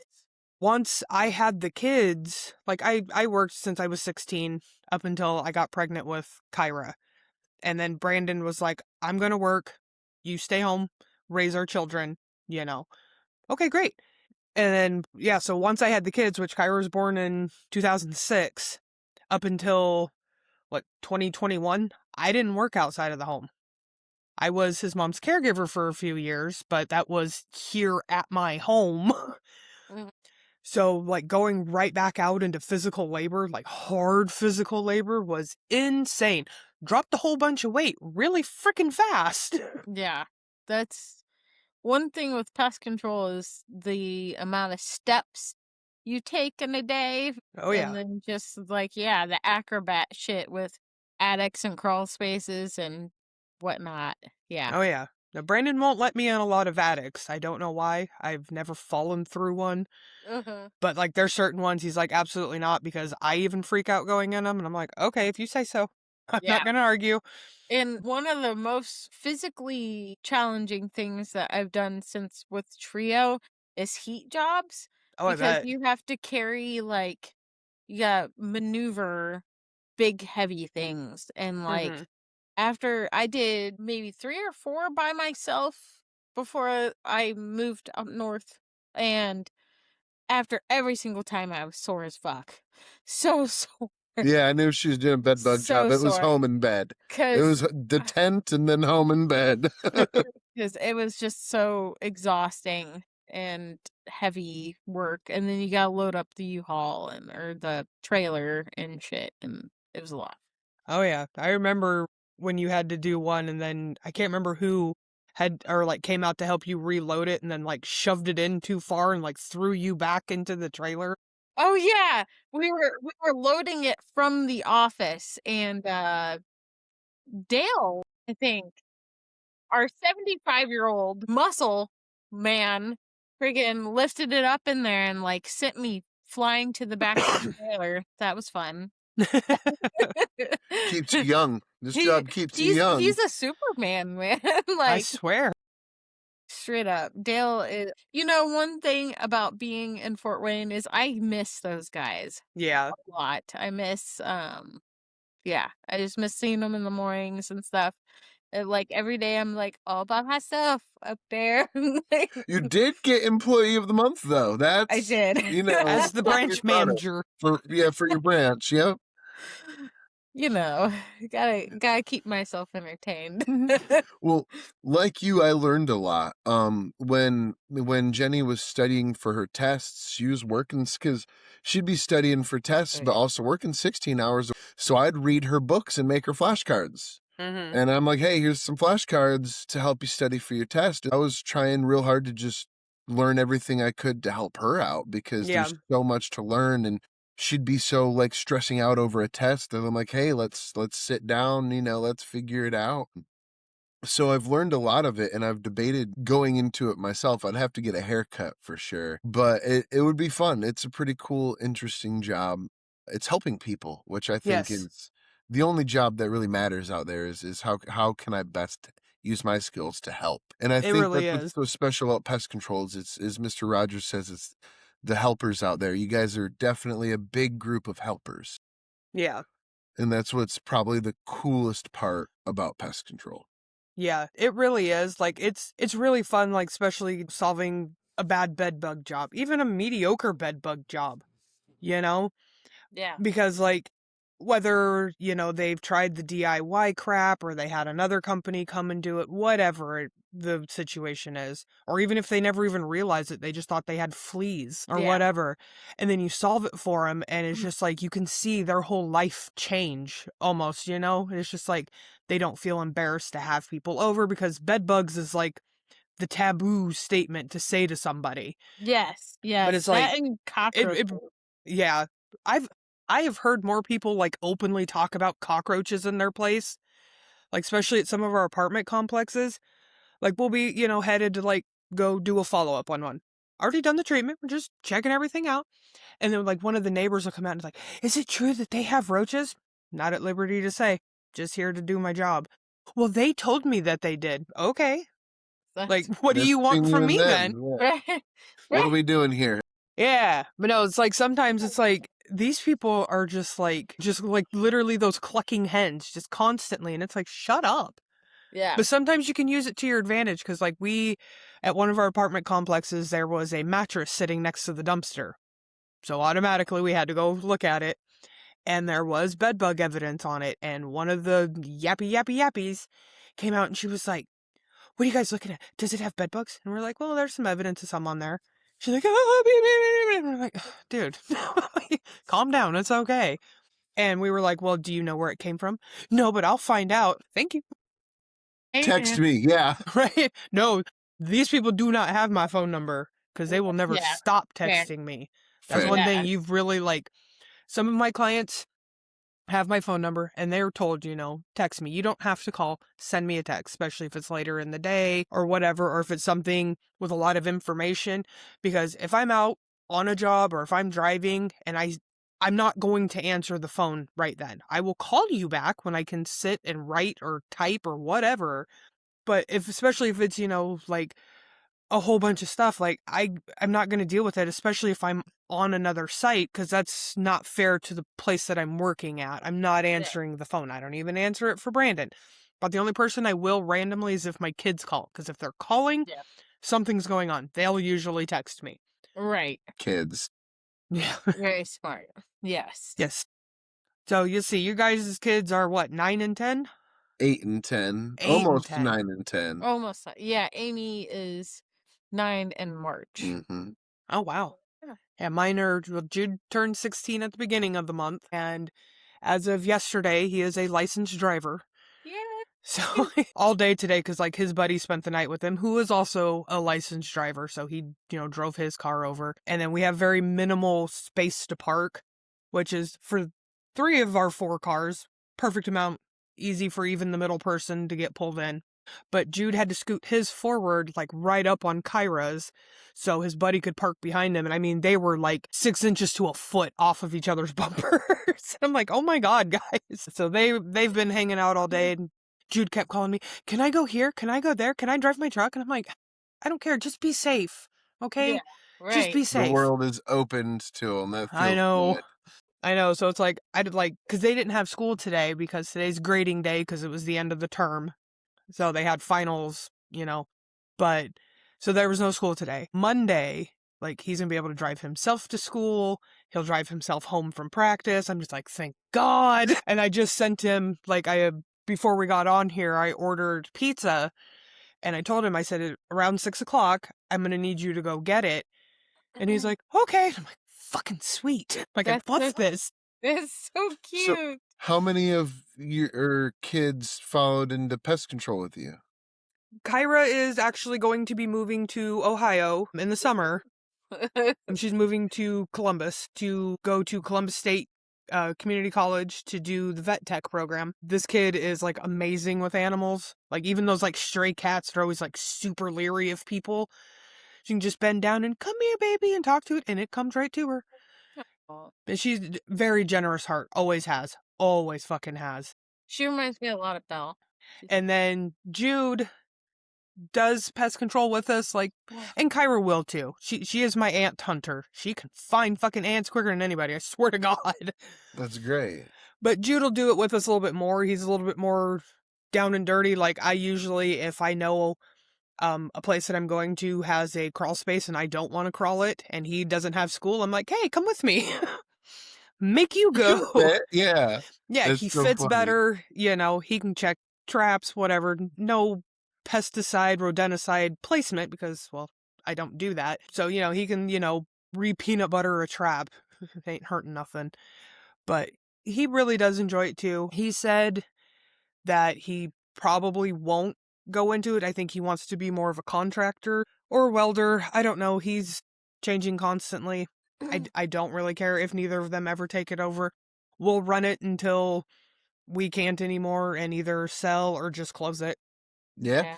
once I had the kids, like I worked since I was 16 up until I got pregnant with Kyra. And then Brandon was like, I'm going to work. You stay home, raise our children, Okay, great. And then, yeah, so once I had the kids, which Kyra was born in 2006, up until, 2021, I didn't work outside of the home. I was his mom's caregiver for a few years, but that was here at my home. Mhm. So, going right back out into physical labor, hard physical labor, was insane. Dropped a whole bunch of weight really freaking fast. Yeah. That's one thing with pest control is the amount of steps you take in a day. Oh, yeah. And then just the acrobat shit with attics and crawl spaces and whatnot. Yeah. Oh, yeah. Now, Brandon won't let me in a lot of attics. I don't know why. I've never fallen through one. Uh-huh. But, there's certain ones he's like, absolutely not, because I even freak out going in them. And I'm like, okay, if you say so. I'm Yeah. not going to argue. And one of the most physically challenging things that I've done since with Trio is heat jobs. Oh, I Because bet. you have to carry, maneuver big, heavy things. And, Mhm. after I did maybe 3 or 4 by myself before I moved up north, and after every single time I was sore as fuck. So sore. Yeah, I knew she was doing a bed bug job. It was sore. home and bed. It Because was the tent and then home and bed. it was just so exhausting and heavy work. And then you gotta load up the U-Haul or the trailer and shit. And it was a lot. Oh, yeah. I remember when you had to do one, and then I can't remember who had came out to help you reload it and then shoved it in too far and threw you back into the trailer. Oh yeah, we were loading it from the office, and Dale, I think, our 75-year-old muscle man friggin' lifted it up in there and like sent me flying to the back of the trailer. That was fun. Keeps you young. This job keeps you young. He's a Superman, man. I Like, swear. straight up. Dale is, one thing about being in Fort Wayne is I miss those guys Yeah. a lot. I miss, yeah, I just miss seeing them in the mornings and stuff. And, like, every day I'm like all by myself up there. You did get Employee of the Month, though. That's I did. As the branch manager. for your branch. Yep. Gotta keep myself entertained. Well, like you, I learned a lot. When Jenny was studying for her tests, she was working because she'd be studying for tests, but also working 16 hours. So I'd read her books and make her flashcards. Mm-hmm. And I'm like, hey, here's some flashcards to help you study for your test. I was trying real hard to just learn everything I could to help her out because there's so much to learn, and she'd be so like stressing out over a test. And I'm like, hey, let's sit down, let's figure it out. So I've learned a lot of it, and I've debated going into it myself. I'd have to get a haircut for sure, but it would be fun. It's a pretty cool, interesting job. It's helping people, which I think is the only job that really matters out there is how can I best use my skills to help. And I think really that's what's so special about pest control is Mr. Rogers says, it's the helpers out there. You guys are definitely a big group of helpers. Yeah. And that's what's probably the coolest part about pest control. Yeah, it really is. Like, it's really fun, like, especially solving a bad bed bug job, even a mediocre bed bug job, Yeah. Because, like, whether, they've tried the DIY crap or they had another company come and do it, whatever the situation is, or even if they never even realized it, they just thought they had fleas or whatever, and then you solve it for them, and it's just like you can see their whole life change almost, It's just like they don't feel embarrassed to have people over because bed bugs is like the taboo statement to say to somebody. Yes. But it's that like and cockroaches. yeah, I have heard more people like openly talk about cockroaches in their place, like especially at some of our apartment complexes. Like we'll be, headed to like go do a follow-up on one. Already done the treatment. We're just checking everything out. And then like one of the neighbors will come out and is like, is it true that they have roaches? Not at liberty to say. Just here to do my job. Well, they told me that they did. Okay. Like, what do you want from me then? Yeah. What are we doing here? Yeah. But no, it's like sometimes it's like these people are just like literally those clucking hens just constantly. And it's like, shut up. Yeah. But sometimes you can use it to your advantage because, like, at one of our apartment complexes, there was a mattress sitting next to the dumpster. So automatically we had to go look at it. And there was bed bug evidence on it. And one of the yappies came out and she was like, what are you guys looking at? Does it have bed bugs? And we're like, well, there's some evidence of some on there. She's like, oh, and we're like, dude, calm down. It's okay. And we were like, well, do you know where it came from? No, but I'll find out. Thank you. Text me, yeah. Right? No, these people do not have my phone number because they will never stop texting me. That's one thing you've really like. Some of my clients have my phone number and they're told, text me. You don't have to call. Send me a text, especially if it's later in the day or whatever, or if it's something with a lot of information. Because if I'm out on a job or if I'm driving and I'm not going to answer the phone right then. I will call you back when I can sit and write or type or whatever. But especially if it's, like a whole bunch of stuff, like I'm not going to deal with it, especially if I'm on another site, because that's not fair to the place that I'm working at. I'm not answering the phone. I don't even answer it for Brandon. But the only person I will randomly is if my kids call, because if they're calling, something's going on. They'll usually text me. Right. Kids. Yeah. Very smart. Yes. Yes. So you see, you guys' kids are what, 9 and 10? 8 and 10. 8 Almost and 10. 9 and 10. Almost. Yeah, Amy is 9 in March. Mm-hmm. Oh, wow. Yeah, mine are, Jude turned 16 at the beginning of the month, and as of yesterday, he is a licensed driver. Yeah. So, all day today, because, like, his buddy spent the night with him, who is also a licensed driver, so he, drove his car over. And then we have very minimal space to park, which is, for 3 of our 4 cars, perfect amount, easy for even the middle person to get pulled in. But Jude had to scoot his forward, like right up on Kyra's, so his buddy could park behind him. And I mean, they were like 6 inches to a foot off of each other's bumpers. I'm like, oh my God, guys. So they've been hanging out all day, and Jude kept calling me, can I go here? Can I go there? Can I drive my truck? And I'm like, I don't care. Just be safe. Okay? Yeah, Just be right. safe. The world is opened to them. That feels I know. good. I know. So it's like, I did like, because they didn't have school today because today's grading day because it was the end of the term. So they had finals, but so there was no school today. Monday, like he's going to be able to drive himself to school. He'll drive himself home from practice. I'm just like, thank God. And I just sent him, like before we got on here, I ordered pizza and I told him, I said, around 6 o'clock, I'm going to need you to go get it. And he's like, okay. And I'm like, fucking sweet. Like, I love this. It's so cute. How many of your kids followed into pest control with you? Kyra is actually going to be moving to Ohio in the summer. And she's moving to Columbus to go to Columbus State Community College to do the vet tech program. This kid is like amazing with animals. Like even those like stray cats, they're always like super leery of people. She can just bend down and come here, baby, and talk to it, and it comes right to her. And she's very generous heart. Always has. Always fucking has. She reminds me a lot of Belle. And then Jude does pest control with us, like, and Kyra will too. She is my ant hunter. She can find fucking ants quicker than anybody, I swear to God. That's great. But Jude will do it with us a little bit more. He's a little bit more down and dirty. Like I usually, if I know a place that I'm going to has a crawl space and I don't want to crawl it and he doesn't have school, I'm like, hey, come with me. Make you go. Yeah. Yeah, That's he so fits funny. better. He can check traps, whatever. No pesticide, rodenticide placement because, well, I don't do that. So, he can, re-peanut butter a trap. It ain't hurting nothing. But he really does enjoy it too. He said that he probably won't go into it. I think he wants to be more of a contractor or welder. I don't know. He's changing constantly. I don't really care if neither of them ever take it over. We'll run it until we can't anymore and either sell or just close it. Yeah.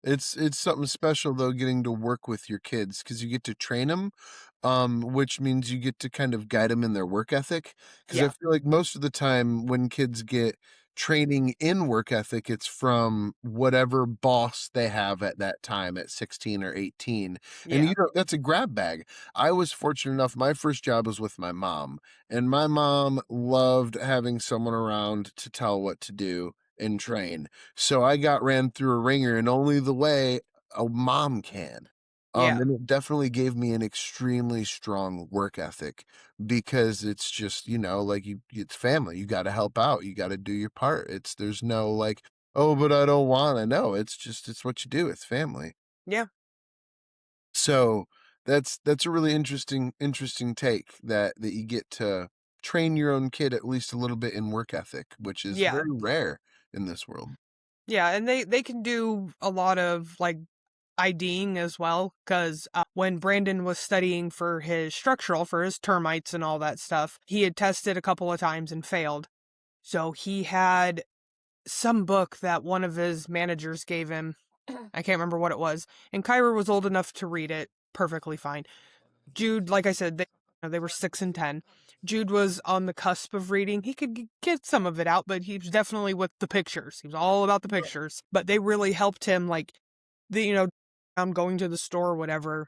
It's something special though, getting to work with your kids because you get to train them, which means you get to kind of guide them in their work ethic. Because I feel like most of the time when kids get training in work ethic, it's from whatever boss they have at that time at 16 or 18. And that's a grab bag. I was fortunate enough, my first job was with my mom, and my mom loved having someone around to tell what to do and train. So I got ran through a ringer in only the way a mom can. And it definitely gave me an extremely strong work ethic because it's just, it's family. You got to help out. You got to do your part. There's no like, oh, but I don't want to. No, it's what you do. It's family. Yeah. So that's a really interesting take that you get to train your own kid at least a little bit in work ethic, which is very rare in this world. Yeah, and they can do a lot of like IDing as well, because when Brandon was studying for his structural, for his termites and all that stuff, he had tested a couple of times and failed. So he had some book that one of his managers gave him. I can't remember what it was. And Kyra was old enough to read it perfectly fine. Jude, like I said, they were 6 and 10. Jude was on the cusp of reading. He could get some of it out, but he was definitely with the pictures. He was all about the pictures. But they really helped him, like, I'm going to the store or whatever.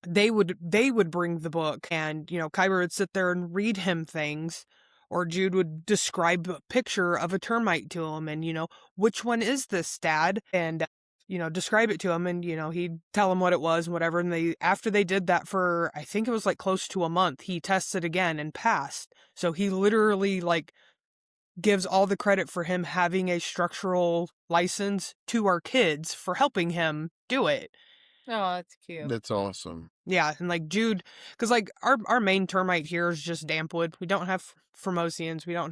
They would bring the book, and, Kyra would sit there and read him things, or Jude would describe a picture of a termite to him, and, which one is this, Dad? And, describe it to him, and, he'd tell him what it was and whatever. And after they did that for, I think it was like close to a month, he tested again and passed. So he literally like gives all the credit for him having a structural license to our kids for helping him do it. Oh, that's cute. That's awesome. Yeah, and like Jude, because like our main termite here is just dampwood. We don't have Formosians. We don't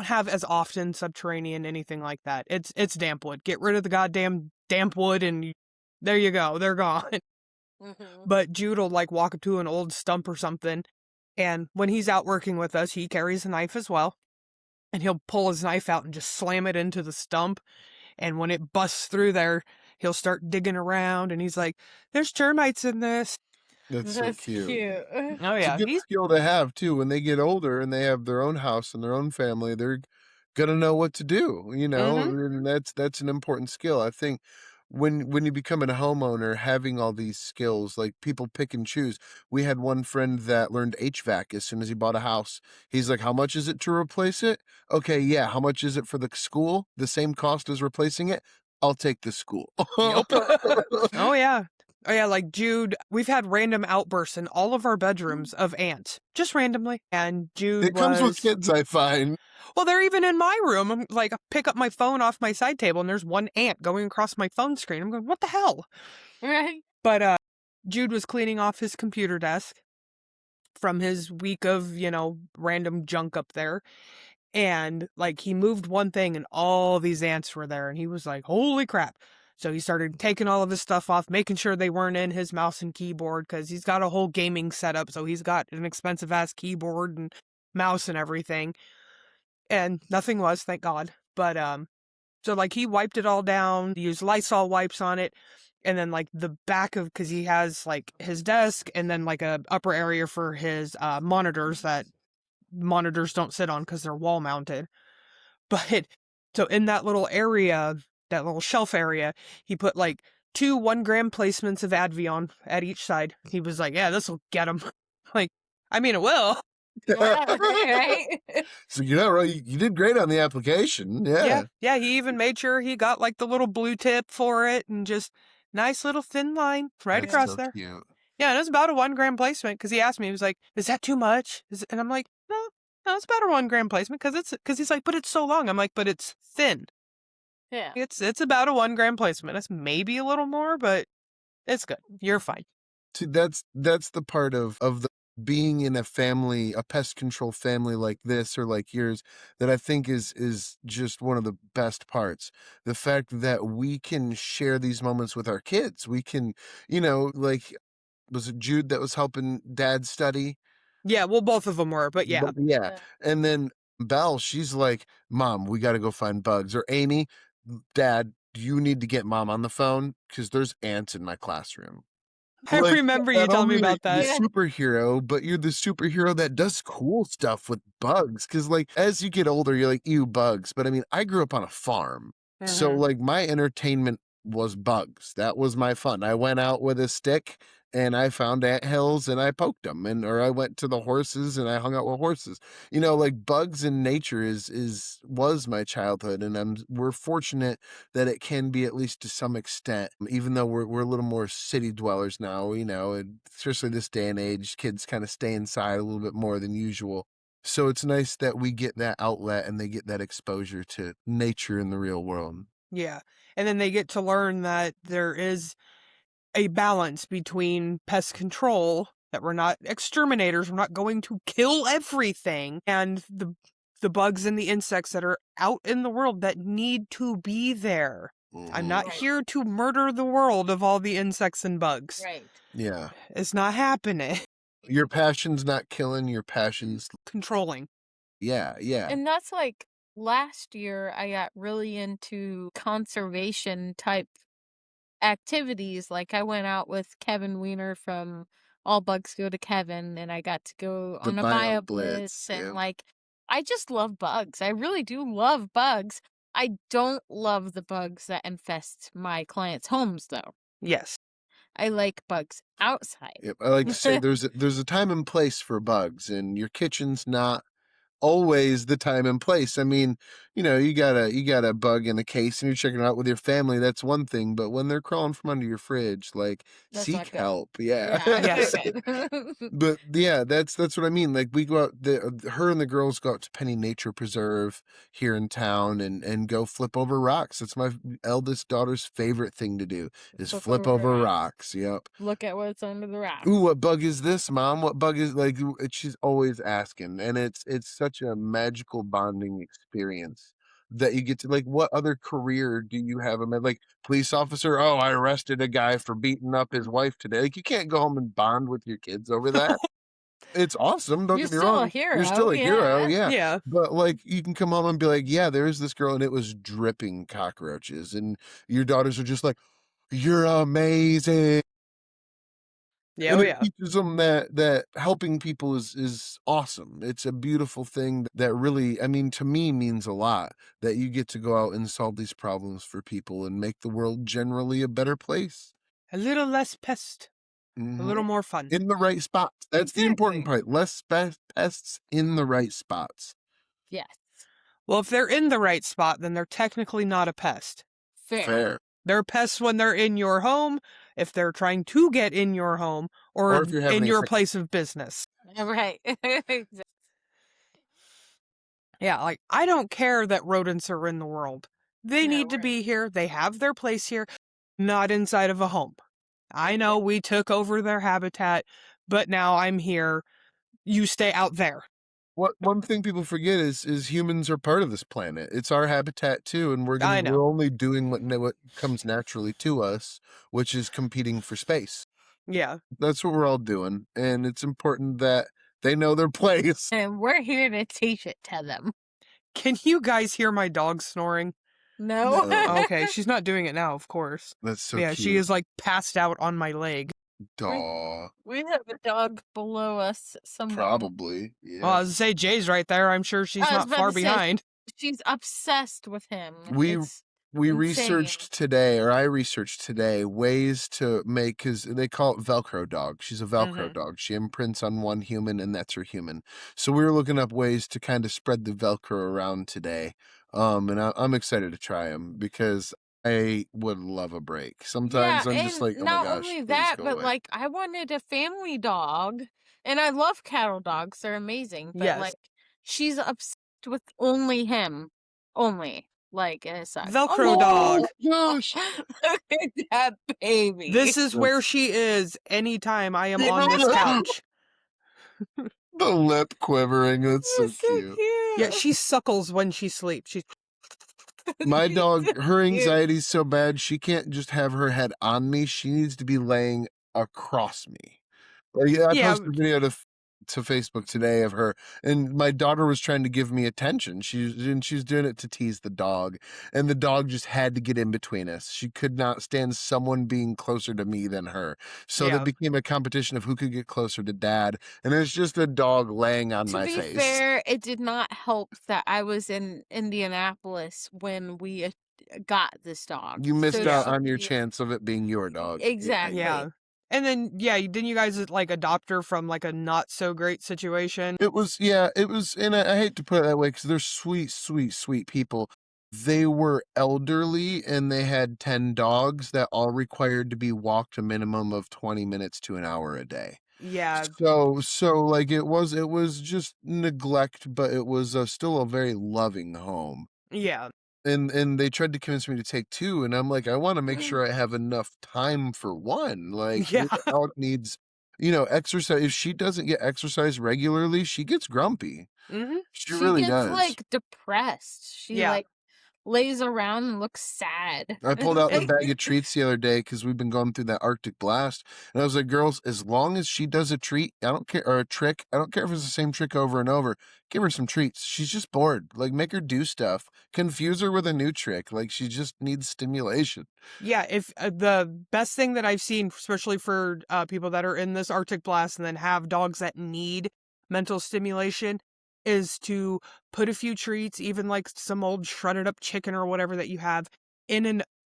have as often subterranean anything like that. It's dampwood. Get rid of the goddamn dampwood, and there you go. They're gone. Mm-hmm. But Jude will like walk up to an old stump or something, and when he's out working with us, he carries a knife as well, and he'll pull his knife out and just slam it into the stump. And when it busts through there, he'll start digging around and he's like, there's termites in this. That's so cute. Oh, It's a yeah. good skill to have, too. When they get older and they have their own house and their own family, they're going to know what to do, and that's an important skill. I think when you become a homeowner, having all these skills, like people pick and choose. We had one friend that learned HVAC as soon as he bought a house. He's like, how much is it to replace it? Okay, yeah. How much is it for the school? The same cost as replacing it? I'll take the school. Yep. Oh, yeah. Oh, yeah, like Jude, we've had random outbursts in all of our bedrooms of ants, just randomly. And Jude It comes with kids, I find. Well, they're even in my room. I'm like, I pick up my phone off my side table and there's one ant going across my phone screen. I'm going, what the hell? Right. But Jude was cleaning off his computer desk from his week of, random junk up there. And like he moved one thing and all these ants were there. And he was like, holy crap. So he started taking all of his stuff off, making sure they weren't in his mouse and keyboard because he's got a whole gaming setup. So he's got an expensive ass keyboard and mouse and everything. And nothing was, thank God. But so like he wiped it all down, used Lysol wipes on it. And then like the back of, because he has like his desk and then like a upper area for his monitors that monitors don't sit on because they're wall mounted. But so in that little area, that little shelf area, he put like 2 1-gram placements of Advion at each side. He was like, yeah, this will get him. Like, I mean, it will. Right. So right, you did great on the application. Yeah, he even made sure he got like the little blue tip for it and just nice little thin line right That's across so there. Cute. Yeah, and it's about a 1-gram placement because he asked me, he was like, is that too much? And I'm like, no, it's about a 1-gram placement because he's like, but it's so long. I'm like, but it's thin. Yeah. It's about a 1-gram placement. It's maybe a little more, but it's good. You're fine. See, that's the part of the being in a family, a pest control family like this or like yours, that I think is just one of the best parts. The fact that we can share these moments with our kids. We can, like, was it Jude that was helping Dad study? Yeah, well, both of them were, but yeah. Yeah. And then Belle, she's like, Mom, we got to go find bugs. Or Amy, Dad, you need to get Mom on the phone because there's ants in my classroom. I remember you telling me about that. You're the superhero, but you're the superhero that does cool stuff with bugs. Because, like, as you get older, you're like, ew, bugs. But I mean, I grew up on a farm. So, like, my entertainment was bugs. That was my fun. I went out with a stick and I found ant hills and I poked them, or I went to the horses and I hung out with horses. Like bugs in nature was my childhood, and we're fortunate that it can be, at least to some extent, even though we're a little more city dwellers now. And especially this day and age, kids kind of stay inside a little bit more than usual. So it's nice that we get that outlet and they get that exposure to nature in the real world. Yeah. And then they get to learn that there is a balance between pest control, that we're not exterminators, we're not going to kill everything, and the bugs and the insects that are out in the world that need to be there. I'm not here to murder the world of all the insects and bugs. Right. Yeah. It's not happening. Your passion's not killing, your passion's controlling. Yeah. And that's like last year I got really into conservation type activities. Like I went out with Kevin Weiner from All Bugs Go to Kevin, and I got to go on a Bio Blitz, and like I just love bugs. I really do love bugs. I don't love the bugs that infest my clients' homes though. Yes. I like bugs outside. Yep. I like to say there's a time and place for bugs, and your kitchen's not always the time and place. I mean, you got a bug in a case and you're checking it out with your family, that's one thing, but when they're crawling from under your fridge, like, that's seek help. Yeah. Yes. But yeah, that's what I mean. Like, we go out, her and the girls go out to Penny Nature Preserve here in town and go flip over rocks. That's my eldest daughter's favorite thing to do, is flip over rocks. Yep. Look at what's under the rock. Ooh, what bug is this, Mom? What bug is, like, she's always asking, and it's such a magical bonding experience that you get to, like, what other career do you have? I mean, like, police officer, oh, I arrested a guy for beating up his wife today. Like, you can't go home and bond with your kids over that. it's awesome. Don't You're get me still a wrong. hero, You're still a hero, yeah. yeah. But like, you can come home and be like, yeah, there's this girl, and it was dripping cockroaches, and your daughters are just like, you're amazing. Yeah, And oh it yeah. teaches them that helping people is awesome. It's a beautiful thing that really, I mean, to me means a lot, that you get to go out and solve these problems for people and make the world generally a better place. A little less pest, a Mhm. little more fun. In the right spots. That's the important part. Less pests in the right spots. Yes. Well, if they're in the right spot, then they're technically not a pest. Fair. They're pests when they're in your home, if they're trying to get in your home, or if you're having in a your sex- place of business. Right. Yeah, like, I don't care that rodents are in the world. They Yeah, need to right. be here. They have their place here, not inside of a home. I know we took over their habitat, but now I'm here. You stay out there. One thing people forget is humans are part of this planet. It's our habitat too, and we're I know. we're only doing what comes naturally to us, which is competing for space. Yeah. That's what we're all doing, and it's important that they know their place. And we're here to teach it to them. Can you guys hear my dog snoring? No. No. Okay, she's not doing it now, of course. That's so Yeah, cute. she is like passed out on my leg. Aw, We have a dog below us somewhere. probably. Yeah. Well, I was gonna say Jay's right there. I'm sure she's I was not about far to say, behind. She's obsessed with him. We It's We insane. researched today, or I researched today, ways to make, because they call it Velcro dog. She's a Velcro Mhm. dog. She imprints on one human, and that's her human. So we were looking up ways to kind of spread the Velcro around today. And I'm excited to try them because I would love a break. Sometimes I'm just and like, oh my not gosh, only please that, go but away. like I wanted a family dog, and I love cattle dogs; they're amazing. But Yes. like, she's obsessed with only him, only like it sucks. Velcro dog. Gosh. Look at that baby. This is where she is anytime I am on this couch. The lip quivering. That's so That's so cute. Yeah, she suckles when she sleeps. She's My dog, her Cute. anxiety's so bad, she can't just have her head on me. She needs to be laying across me. Like, I Yeah. posted a video to Facebook today of her, and my daughter was trying to give me attention. She's doing it to tease the dog, and the dog just had to get in between us. She could not stand someone being closer to me than her. So Yeah. that became a competition of who could get closer to dad, and it's just a dog laying on To my be face. fair, it did not help that I was in Indianapolis when we got this dog. You missed So out she- on your chance of it being your dog. Exactly. Yeah. And then, yeah, didn't you guys like adopt her from like a not so great situation? It was, and I hate to put it that way because they're sweet, sweet, sweet people. They were elderly and they had 10 dogs that all required to be walked a minimum of 20 minutes to an hour a day. Yeah. So like it was just neglect, but it was still a very loving home. Yeah. And they tried to convince me to take 2, and I'm like, I want to make sure I have enough time for one. Like, Yeah. your dog needs, exercise. If she doesn't get exercise regularly, she gets grumpy. Mm-hmm. She really gets does. like depressed. She Yeah. like lays around and looks sad. I pulled out the bag of treats the other day because we've been going through that Arctic blast, and I was like, girls, as long as she does a treat, I don't care, or a trick, I don't care if it's the same trick over and over. Give her some treats. She's just bored. Like, make her do stuff. Confuse her with a new trick. Like, she just needs stimulation. Yeah, if the best thing that I've seen, especially for people that are in this Arctic blast and then have dogs that need mental stimulation, is to put a few treats, even like some old shredded up chicken or whatever that you have, in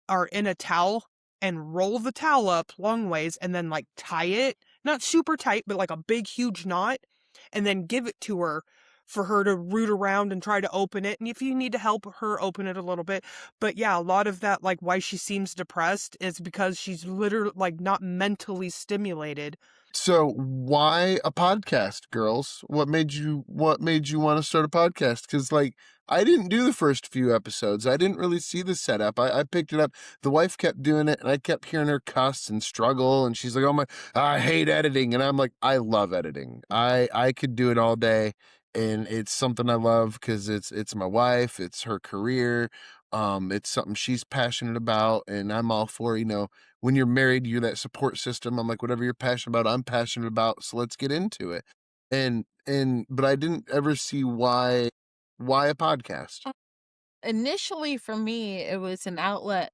a towel, and roll the towel up long ways and then like tie it, not super tight, but like a big huge knot, and then give it to her for her to root around and try to open it. And if you need to help her open it a little bit. But yeah, a lot of that, like why she seems depressed, is because she's literally like not mentally stimulated. So why a podcast, girls? What made you want to start a podcast? Because like, I didn't do the first few episodes. I didn't really see the setup. I picked it up. The wife kept doing it, and I kept hearing her cuss and struggle. And she's like, "Oh my, I hate editing," and I'm like, "I love editing. I could do it all day." And it's something I love because it's my wife, it's her career, it's something she's passionate about, and I'm all for, when you're married, you're that support system. I'm like, whatever you're passionate about, I'm passionate about, so let's get into it. but I didn't ever see why a podcast. Initially, for me, it was an outlet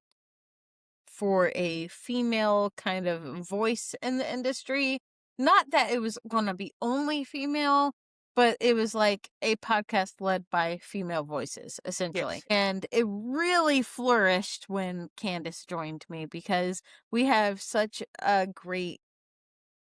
for a female kind of voice in the industry. Not that it was going to be only female, but it was like a podcast led by female voices, essentially. Yes. And it really flourished when Kandyce joined me because we have such a great,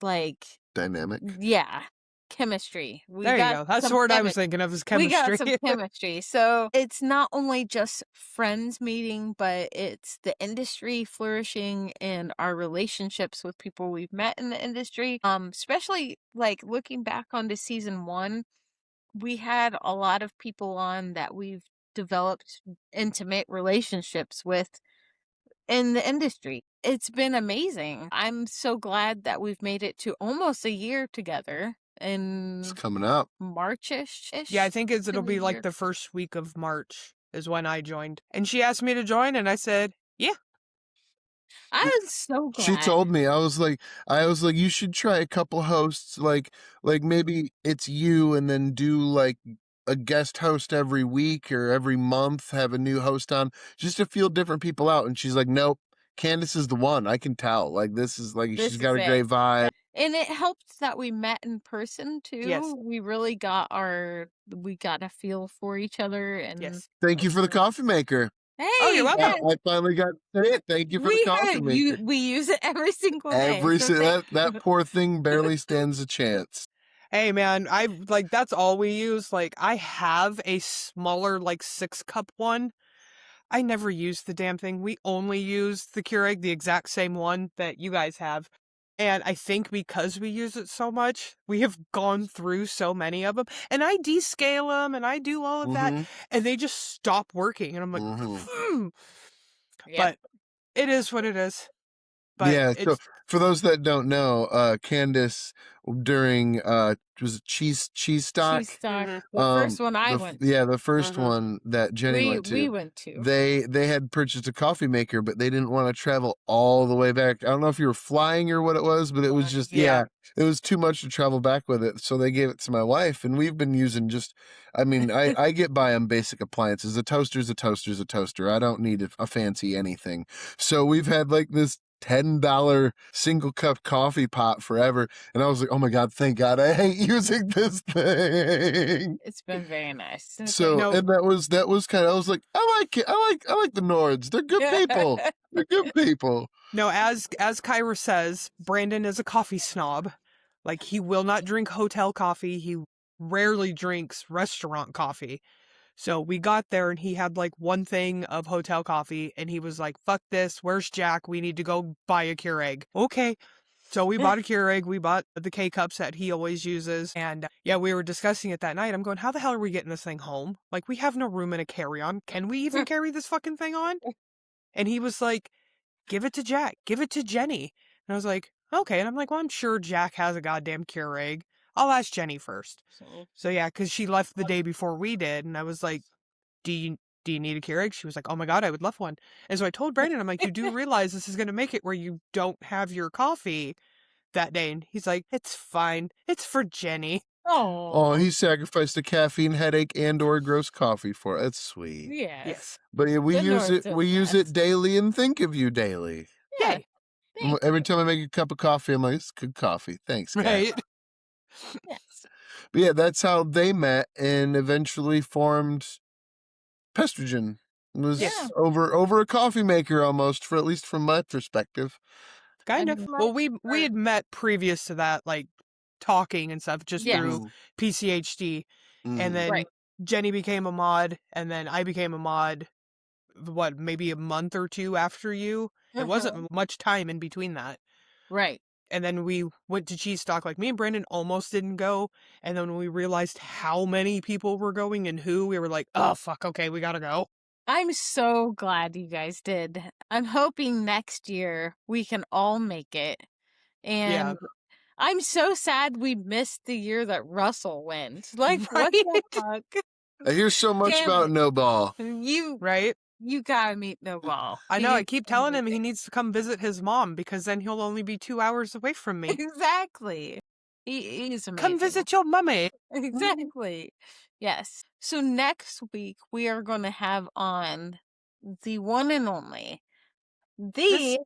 like, Dynamic. yeah, chemistry. There you go. That's the word I was thinking of, is chemistry. We got some chemistry. So it's not only just friends meeting, but it's the industry flourishing and our relationships with people we've met in the industry. Especially like looking back onto season 1, we had a lot of people on that we've developed intimate relationships with in the industry. It's been amazing. I'm so glad that we've made it to almost a year together. It's coming up. March-ish. Yeah, I think it'll be like the first week of March is when I joined. And she asked me to join, and I said, yeah. I was so glad. She told me, I was like, you should try a couple hosts, like maybe it's you, and then do like a guest host every week or every month, have a new host on, just to feel different people out. And she's like, nope, Kandyce is the one. I can tell. Like, this is like, she's got a great vibe. And it helped that we met in person too. Yes. We really got a feel for each other. And yes. Thank you for the coffee maker. Hey, oh, you're welcome. Yeah, I finally got it. Thank you for the coffee maker. We use it every single day. That poor thing barely stands a chance. Hey man, that's all we use. Like, I have a smaller, like 6-cup one. I never use the damn thing. We only use the Keurig, the exact same one that you guys have. And I think because we use it so much, we have gone through so many of them. And I descale them and I do all of that. And they just stop working. And I'm like, Yep. But it is what it is. But yeah, so for those that don't know, Kandyce during was it cheese stock? Cheese stock. The first one I went to. Yeah, the first one that Jenny went to. We went to. They had purchased a coffee maker, but they didn't want to travel all the way back. I don't know if you were flying or what it was, but it was just it was too much to travel back with it. So they gave it to my wife, and we've been using I get by on basic appliances. A toaster's a toaster's a toaster. I don't need a fancy anything. So we've had like this $10 single cup coffee pot forever, and I was like, oh my god, thank god I hate using this thing. It's been very nice. So and that was kind of, I was like, I like it. I like the Nords. They're good people. They're good people. No, as Kyra says, Brandon is a coffee snob. Like, he will not drink hotel coffee. He rarely drinks restaurant coffee. So we got there and he had like one thing of hotel coffee and he was like, fuck this, where's Jack? We need to go buy a Keurig. Okay. So we bought a Keurig, we bought the K-Cups that he always uses. And we were discussing it that night. I'm going, how the hell are we getting this thing home? Like, we have no room in a carry-on. Can we even carry this fucking thing on? And he was like, give it to Jack, give it to Jenny. And I was like, okay. And I'm like, well, I'm sure Jack has a goddamn Keurig. I'll ask Jenny first. So yeah, because she left the day before we did, and I was like, do you need a Keurig? She was like, oh my god, I would love one. And so I told Brandon, I'm like, you do realize this is going to make it where you don't have your coffee that day? And he's like, it's fine. It's for Jenny. Oh, he sacrificed a caffeine headache and or gross coffee for it. That's sweet. Yes. But we use it daily and think of you daily. Yeah. Every time I make a cup of coffee, I'm like, it's good coffee. Thanks, guys. Right. Yes. But yeah, that's how they met and eventually formed Pestrogen. It was over a coffee maker almost, for at least from my perspective. Kind of. Well, we had met previous to that, like talking and stuff, just through PCHD. And then Jenny became a mod, and then I became a mod, maybe a month or two after you? It wasn't much time in between that. Right. And then we went to Cheese Stock. Like, me and Brandon almost didn't go. And then when we realized how many people were going and who, we were like, oh, fuck, okay, we gotta go. I'm so glad you guys did. I'm hoping next year we can all make it. And I'm so sad we missed the year that Russell went. Like, what the fuck? I hear so much about No Ball. You gotta meet No Ball. I know, I keep telling him he needs to come visit his mom, because then he'll only be 2 hours away from me. Exactly. He's amazing. Come visit your mummy. Exactly. Yes. So next week we are going to have on the one and only, the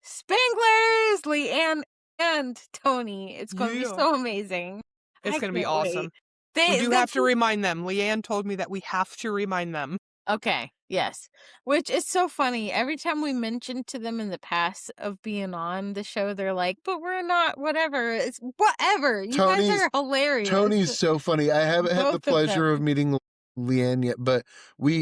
Spanglers, Leanne and Tony. It's going to be so amazing. It's going to be can't wait. awesome. We do have to remind them. Leanne told me that we have to remind them. Okay, yes. Which is so funny. Every time we mentioned to them in the past of being on the show, they're like, but we're not, whatever. It's whatever. You guys are hilarious. Tony's so funny. I haven't had the pleasure of meeting Leanne yet, but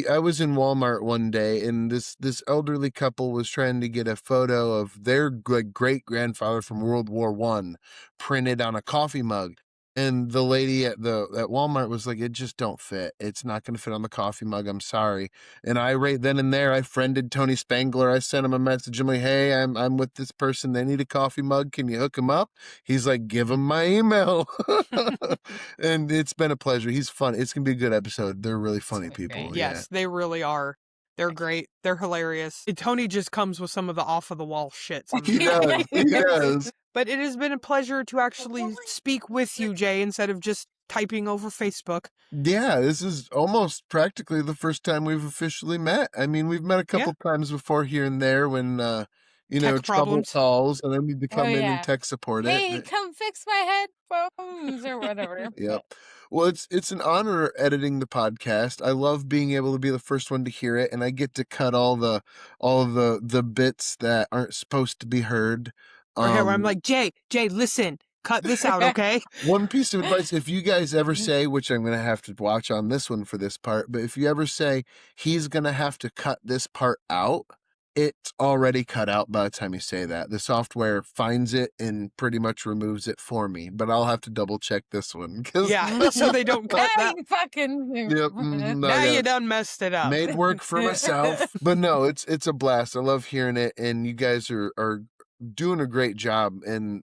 I was in Walmart one day, and this elderly couple was trying to get a photo of their great grandfather from World War I printed on a coffee mug. And the lady at Walmart was like, it just don't fit. It's not going to fit on the coffee mug. I'm sorry. And I right then and there, I friended Tony Spangler. I sent him a message. I'm like, hey, I'm with this person. They need a coffee mug. Can you hook him up? He's like, give him my email. And it's been a pleasure. He's fun. It's going to be a good episode. They're really funny people. Yes, they really are. They're great. They're hilarious. Tony just comes with some of the off-of-the-wall shit sometimes. He does. But it has been a pleasure to actually speak with you, Jay, instead of just typing over Facebook. Yeah, this is almost practically the first time we've officially met. I mean, we've met a couple times before here and there when, trouble calls, and then we'd come in and tech support it. Hey, come fix my headphones or whatever. Yep. Well, it's an honor editing the podcast. I love being able to be the first one to hear it, and I get to cut all of the bits that aren't supposed to be heard. Where I'm like, Jay, listen, cut this out, okay? One piece of advice, if you guys ever say, which I'm going to have to watch on this one for this part, but if you ever say, he's going to have to cut this part out, it's already cut out by the time you say that. The software finds it and pretty much removes it for me, but I'll have to double check this one. So they don't cut that. You fucking... Yep. Now you done messed it up. Made work for myself. But no, it's a blast. I love hearing it, and you guys are doing a great job, and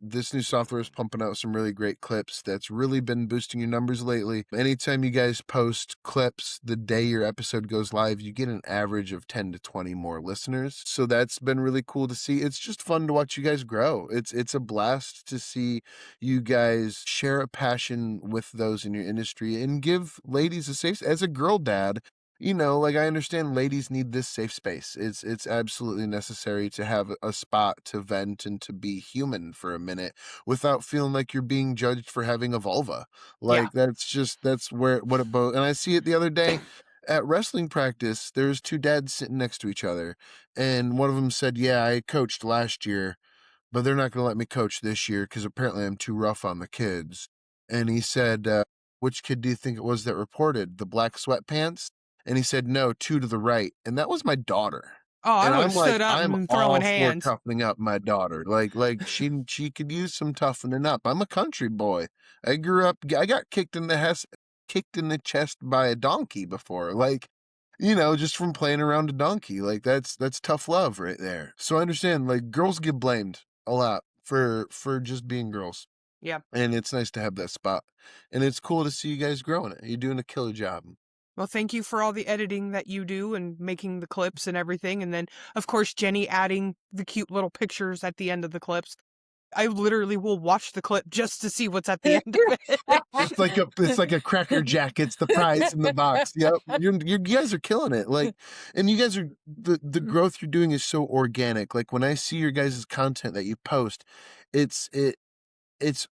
this new software is pumping out some really great clips that's really been boosting your numbers lately. Anytime you guys post clips the day your episode goes live, you get an average of 10 to 20 more listeners, so that's been really cool to see. It's just fun to watch you guys grow. It's a blast to see you guys share a passion with those in your industry and give ladies a safe, as a girl dad, I understand ladies need this safe space. It's absolutely necessary to have a spot to vent and to be human for a minute without feeling like you're being judged for having a vulva. That's where what it both. And I see it the other day at wrestling practice. There's two dads sitting next to each other, and one of them said, "Yeah, I coached last year, but they're not going to let me coach this year because apparently I'm too rough on the kids." And he said, "Which kid do you think it was that reported? The black sweatpants?" And he said, "No, two to the right." And that was my daughter. Oh, I would have stood up and throwing hands. I'm all for toughening up my daughter. Like she could use some toughening up. I'm a country boy. I grew up, I got kicked in the chest by a donkey before. Just from playing around a donkey. That's tough love right there. So I understand, girls get blamed a lot for just being girls. Yeah. And it's nice to have that spot. And it's cool to see you guys growing it. You're doing a killer job. Well, thank you for all the editing that you do and making the clips and everything. And then, of course, Jenny adding the cute little pictures at the end of the clips. I literally will watch the clip just to see what's at the end of it. It's like a Cracker Jack. It's the prize in the box. Yep. You guys are killing it. And you guys are, the growth you're doing is so organic. When I see your guys' content that you post, it's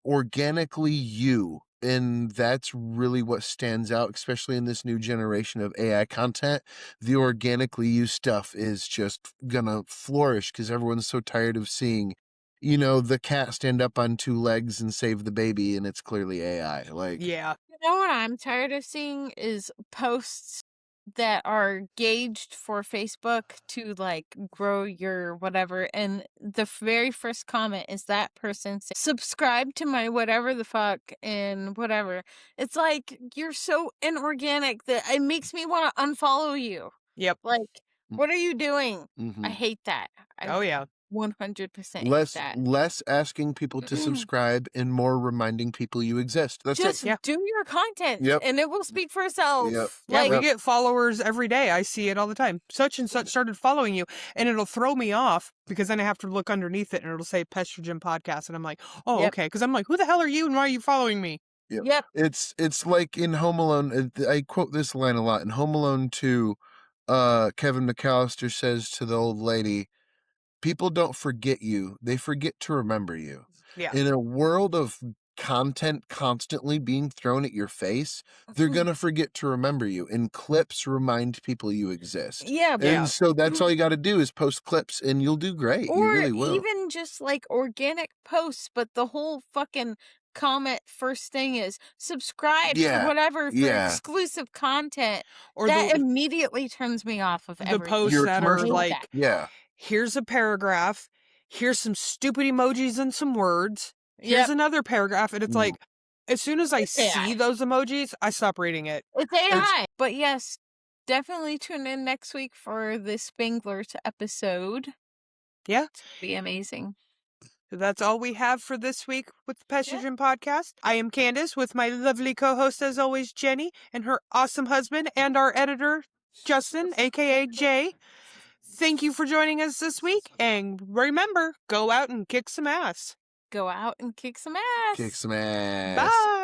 organically you. And that's really what stands out, especially in this new generation of AI content. The organically used stuff is just gonna flourish because everyone's so tired of seeing, the cat stand up on two legs and save the baby, and it's clearly AI. Yeah. You know what I'm tired of seeing is posts that are gauged for Facebook to grow your whatever, and the very first comment is that person saying, subscribe to my whatever the fuck and whatever. It's like, you're so inorganic that it makes me want to unfollow you. Yep. What are you doing? Mm-hmm. I hate that. Oh yeah. 100% Less that. less asking people to subscribe and more reminding people you exist. That's Just it. do your content, Yep. and it will speak for itself. Yep. Yeah, Like, we get followers every day. I see it all the time. Such and such started following you, and it'll throw me off because then I have to look underneath it, and it'll say Pestrogen Podcast, and I'm like, oh, Yep. okay. Because I'm like, who the hell are you, and why are you following me? Yep. It's like in Home Alone. I quote this line a lot in Home Alone 2. Kevin McAllister says to the old lady, "People don't forget you; they forget to remember you." Yeah. In a world of content constantly being thrown at your face, they're gonna forget to remember you. And clips remind people you exist. Yeah. And so that's all you got to do is post clips, and you'll do great. You Or really will. even just like organic posts, but the whole fucking comment first thing is subscribe Yeah, to whatever for yeah. exclusive content. Or That the immediately turns me off of the everything. posts Your that are commercial. like, that. Yeah. here's a paragraph, here's some stupid emojis and some words, here's Yep. another paragraph, and it's Mm. like, as soon as I It's AI. see those emojis, I stop reading it. It's AI. But yes, definitely tune in next week for the Spanglers episode. Yeah. It's gonna be amazing. So that's all we have for this week with the Pestrogen Podcast. I am Kandyce with my lovely co-host, as always, Jenny, and her awesome husband, and our editor, Justin, aka Jay. Thank you for joining us this week, and remember, go out and kick some ass. Go out and kick some ass. Kick some ass. Bye.